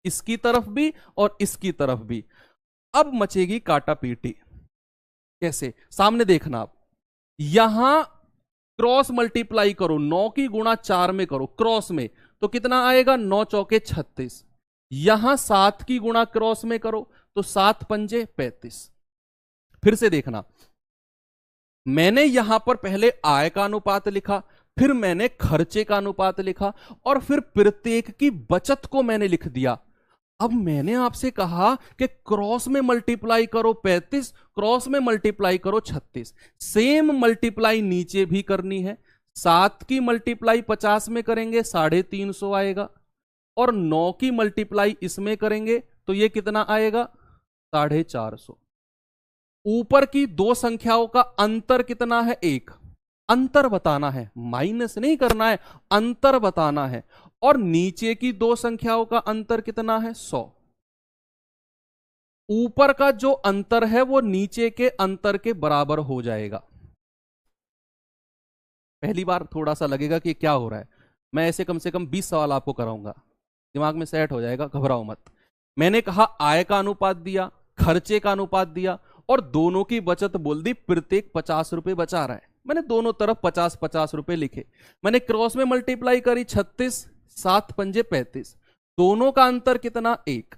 इसकी तरफ भी और इसकी तरफ भी। अब मचेगी काटा पीटी। कैसे, सामने देखना आप, यहां क्रॉस मल्टीप्लाई करो, 9 की गुणा 4 में करो क्रॉस में, तो कितना आएगा, 9 चौके 36। यहां 7 की गुणा क्रॉस में करो तो 7 पंजे 35। फिर से देखना, मैंने यहां पर पहले आय का अनुपात लिखा, फिर मैंने खर्चे का अनुपात लिखा, और फिर प्रत्येक की बचत को मैंने लिख दिया। अब मैंने आपसे कहा कि क्रॉस में मल्टीप्लाई करो 35, क्रॉस में मल्टीप्लाई करो 36, सेम मल्टीप्लाई नीचे भी करनी है। 7 की मल्टीप्लाई 50 में करेंगे 350 आएगा, और 9 की मल्टीप्लाई इसमें करेंगे तो ये कितना आएगा, 450। ऊपर की दो संख्याओं का अंतर कितना है, 1। अंतर बताना है, माइनस नहीं करना है, अंतर बताना है। और नीचे की दो संख्याओं का अंतर कितना है, 100। ऊपर का जो अंतर है वो नीचे के अंतर के बराबर हो जाएगा। पहली बार थोड़ा सा लगेगा कि क्या हो रहा है, मैं ऐसे कम से कम 20 सवाल आपको कराऊंगा, दिमाग में सेट हो जाएगा, घबराओ मत। मैंने कहा आय का अनुपात दिया, खर्चे का अनुपात दिया, और दोनों की बचत बोल दी, प्रत्येक 50 रुपए बचा रहा है, मैंने दोनों तरफ 50-50 रुपए लिखे। मैंने क्रॉस में मल्टीप्लाई करी 36, 7 पंजे 35, दोनों का अंतर कितना, 1।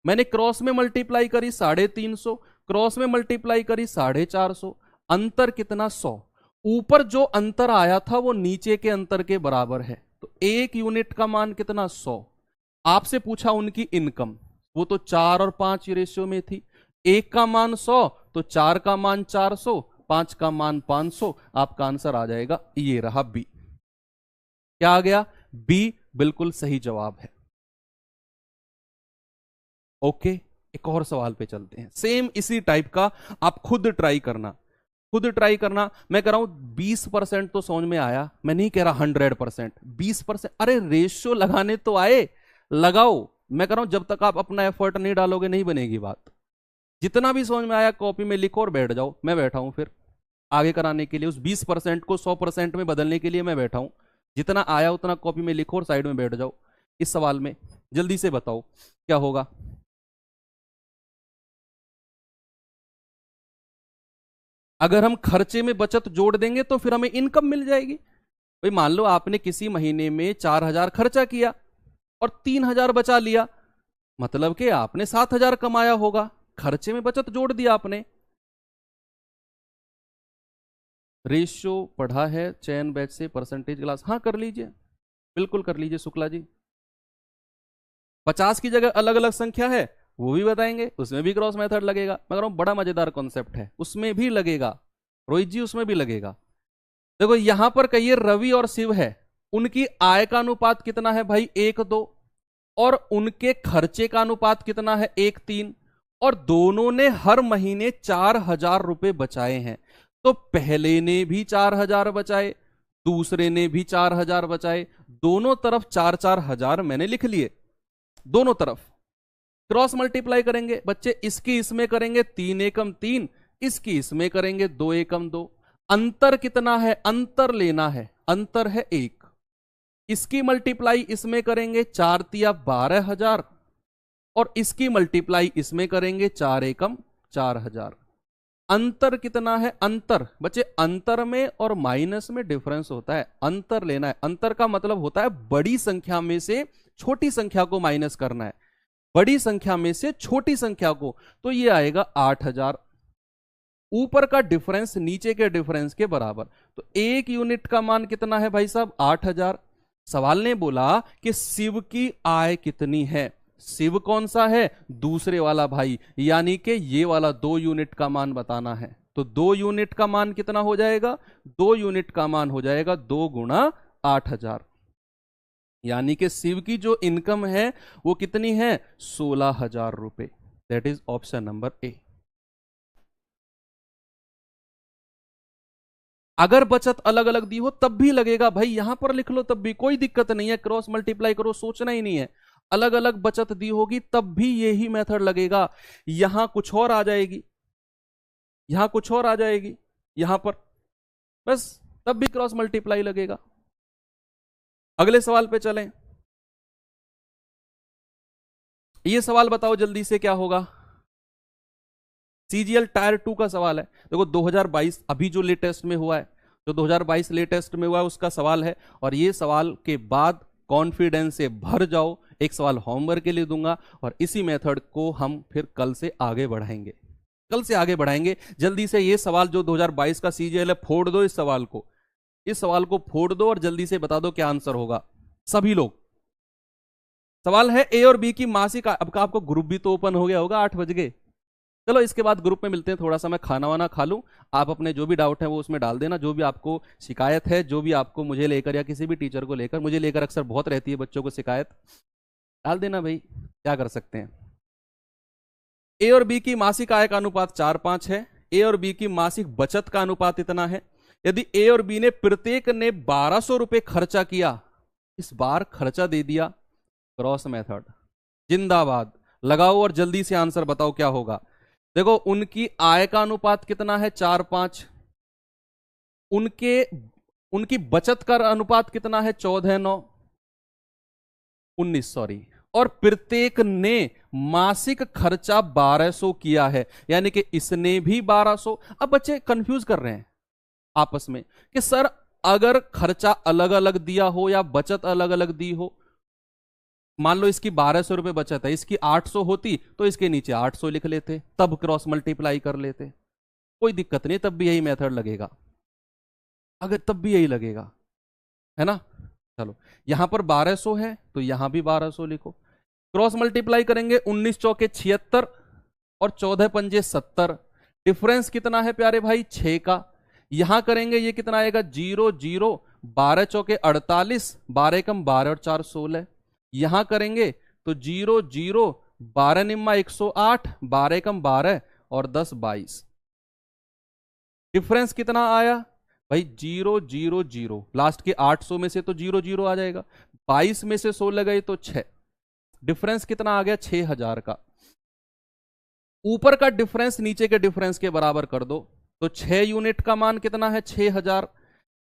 मैंने क्रॉस में मल्टीप्लाई करी 350, क्रॉस में मल्टीप्लाई करी 450, अंतर कितना, 100। ऊपर जो अंतर आया था वो नीचे के अंतर के बराबर है, तो एक यूनिट का मान कितना, 100। आपसे पूछा उनकी इनकम, वो तो 4 और 5 रेशियो में थी, 1 का मान 100 तो 4 का मान 400, 5 का मान 500, आपका आंसर आ जाएगा, ये रहा बी। क्या आ गया, बी बिल्कुल सही जवाब है। ओके, एक और सवाल पे चलते हैं, सेम इसी टाइप का, आप खुद ट्राई करना, खुद ट्राई करना। मैं कह रहा हूं 20% तो समझ में आया, मैं नहीं कह रहा 100%, 20%। अरे रेशियो लगाने तो आए, लगाओ। मैं कह रहा हूं जब तक आप अपना एफर्ट नहीं डालोगे नहीं बनेगी बात। जितना भी समझ में आया कॉपी में लिखो और बैठ जाओ, मैं बैठा हूं फिर आगे कराने के लिए, उस 20% को 100% में बदलने के लिए मैं बैठा हूं। जितना आया उतना कॉपी में लिखो और साइड में बैठ जाओ। इस सवाल में जल्दी से बताओ क्या होगा। अगर हम खर्चे में बचत जोड़ देंगे तो फिर हमें इनकम मिल जाएगी। भाई मान लो आपने किसी महीने में 4,000 खर्चा किया और 3,000 बचा लिया, मतलब कि आपने 7,000 कमाया होगा, खर्चे में बचत जोड़ दिया आपने। रेशियो पढ़ा है चयन बैच से, परसेंटेज क्लास, हाँ कर लीजिए, बिल्कुल कर लीजिए शुक्ला जी। 50 की जगह अलग अलग संख्या है वो भी बताएंगे, उसमें भी क्रॉस मेथड लगेगा। मगर बड़ा मजेदार कॉन्सेप्ट है, उसमें भी लगेगा रोहित जी, उसमें भी लगेगा। देखो यहां पर कहिए रवि और शिव है, उनकी आय का अनुपात कितना है भाई 1:2, और उनके खर्चे का अनुपात कितना है 1:3, और दोनों ने हर महीने 4,000 रुपए बचाए हैं। तो पहले ने भी 4,000 बचाए, दूसरे ने भी 4,000 बचाए, दोनों तरफ 4-4,000 मैंने लिख लिए, दोनों तरफ क्रॉस मल्टीप्लाई करेंगे बच्चे, इसकी इसमें करेंगे 3 एकम 3, इसकी इसमें करेंगे 2 एकम 2। अंतर कितना है, अंतर लेना है, अंतर है 1। इसकी मल्टीप्लाई इसमें करेंगे 4×3 12,000, और इसकी मल्टीप्लाई इसमें करेंगे 4 एकम 4,000। अंतर कितना है, अंतर बच्चे, अंतर में और माइनस में डिफरेंस होता है, अंतर लेना है। अंतर का मतलब होता है बड़ी संख्या में से छोटी संख्या को माइनस करना है, बड़ी संख्या में से छोटी संख्या को, तो ये आएगा 8,000। ऊपर का डिफरेंस नीचे के डिफरेंस के बराबर, तो एक यूनिट का मान कितना है भाई साहब 8,000। सवाल ने बोला कि शिव की आय कितनी है, शिव कौन सा है, दूसरे वाला भाई, यानी कि ये वाला 2 यूनिट का मान बताना है। तो 2 यूनिट का मान कितना हो जाएगा, 2 यूनिट का मान हो जाएगा 2 × 8,000, यानी कि शिव की जो इनकम है वो कितनी है 16,000 रुपए। That is option number A. अगर बचत अलग अलग दी हो तब भी लगेगा भाई, यहां पर लिख लो तब भी कोई दिक्कत नहीं है, क्रॉस मल्टीप्लाई करो, सोचना ही नहीं है। अलग अलग बचत दी होगी तब भी यही मेथड लगेगा। यहां कुछ और आ जाएगी, यहां कुछ और आ जाएगी, यहां पर बस, तब भी क्रॉस मल्टीप्लाई लगेगा। अगले सवाल पे चलें। ये सवाल बताओ जल्दी से क्या होगा, सीजीएल टायर 2 का सवाल है। देखो 2022 अभी जो लेटेस्ट में हुआ है, जो 2022 लेटेस्ट में हुआ है उसका सवाल है, और ये सवाल के बाद कॉन्फिडेंस से भर जाओ, एक सवाल होमवर्क के लिए दूंगा, और इसी मेथड को हम फिर कल से आगे बढ़ाएंगे, कल से आगे बढ़ाएंगे। जल्दी से ये सवाल जो 2022 का सीजीएल है फोड़ दो, इस सवाल को, इस सवाल को फोड़ दो और जल्दी से बता दो क्या आंसर होगा सभी लोग। सवाल है ए और बी की मासिक, अब आपको ग्रुप भी तो ओपन हो गया होगा, 8 बज गए। चलो इसके बाद ग्रुप में मिलते हैं, थोड़ा सा मैं खाना वाना खा लूं, आप अपने जो भी डाउट है वो उसमें डाल देना, जो भी आपको शिकायत है, जो भी आपको मुझे लेकर या किसी भी टीचर को लेकर, मुझे लेकर अक्सर बहुत रहती है बच्चों को शिकायत, डाल देना भाई, क्या कर सकते हैं। ए और बी की मासिक आय का अनुपात 4:5 है, ए और बी की मासिक बचत का अनुपात इतना है। यदि ए और बी ने प्रत्येक ने 1,200 रुपए खर्चा किया, इस बार खर्चा दे दिया, क्रॉस मेथड जिंदाबाद, लगाओ और जल्दी से आंसर बताओ क्या होगा। देखो उनकी आय का अनुपात कितना है 4:5, उनकी बचत का अनुपात कितना है 14:9, 19 सॉरी, और प्रत्येक ने मासिक खर्चा 1,200 किया है, यानी कि इसने भी 1,200। अब बच्चे कंफ्यूज कर रहे हैं आपस में कि सर अगर खर्चा अलग अलग दिया हो या बचत अलग अलग दी हो, मान लो इसकी 1,200 रुपए बचत है, इसकी 800 होती तो इसके नीचे 800 लिख लेते, तब क्रॉस मल्टीप्लाई कर लेते, कोई दिक्कत नहीं, तब भी यही मेथड लगेगा, अगर तब भी यही लगेगा, है ना। चलो यहां पर 1,200 है तो यहां भी 1,200 लिखो, क्रॉस मल्टीप्लाई करेंगे, 19 चौके 76 और 14 पंजे 70, डिफरेंस कितना है प्यारे भाई 6 का। यहां करेंगे ये कितना आएगा 0 0, 12 चौके 48, 12 कम 12 और 4 16। यहां करेंगे तो 0 0, 12 निम्मा 108, 12 कम 12 और 10 22। डिफरेंस कितना आया भाई 0 0 0, लास्ट के 800 में से तो 0 0 आ जाएगा, 22 में से 16 गए तो 6, डिफरेंस कितना आ गया 6,000 का। ऊपर का डिफरेंस नीचे के डिफरेंस के बराबर कर दो, तो 6 यूनिट का मान कितना है 6,000,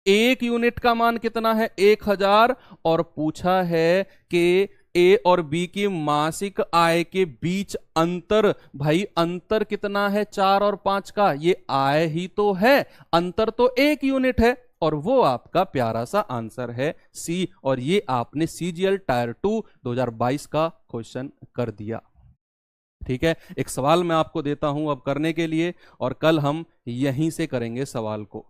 1 यूनिट का मान कितना है 1,000, और पूछा है कि ए और बी की मासिक आय के बीच अंतर, भाई अंतर कितना है 4 और 5 का, ये आय ही तो है, अंतर तो 1 यूनिट है, और वो आपका प्यारा सा आंसर है सी। और ये आपने सीजीएल टायर 2 2022 का क्वेश्चन कर दिया। ठीक है, एक सवाल मैं आपको देता हूं अब करने के लिए, और कल हम यहीं से करेंगे सवाल को।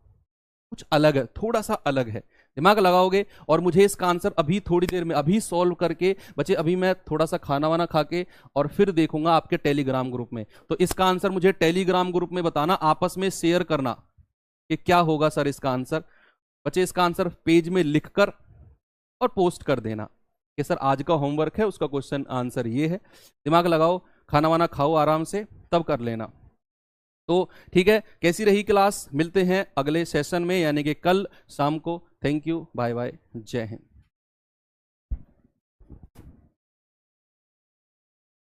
कुछ अलग है, थोड़ा सा अलग है, दिमाग लगाओगे और मुझे इसका आंसर अभी थोड़ी देर में अभी सॉल्व करके बच्चे, अभी मैं थोड़ा सा खाना वाना खा के और फिर देखूंगा आपके टेलीग्राम ग्रुप में। तो इसका आंसर मुझे टेलीग्राम ग्रुप में बताना, आपस में शेयर करना कि क्या होगा सर इसका आंसर। बच्चे इसका आंसर पेज में लिखकर और पोस्ट कर देना कि सर आज का होमवर्क है, उसका क्वेश्चन आंसर ये है। दिमाग लगाओ, खाना वाना खाओ आराम से, तब कर लेना। तो ठीक है, कैसी रही क्लास, मिलते हैं अगले सेशन में यानी कि कल शाम को। थैंक यू, बाय बाय, जय हिंद।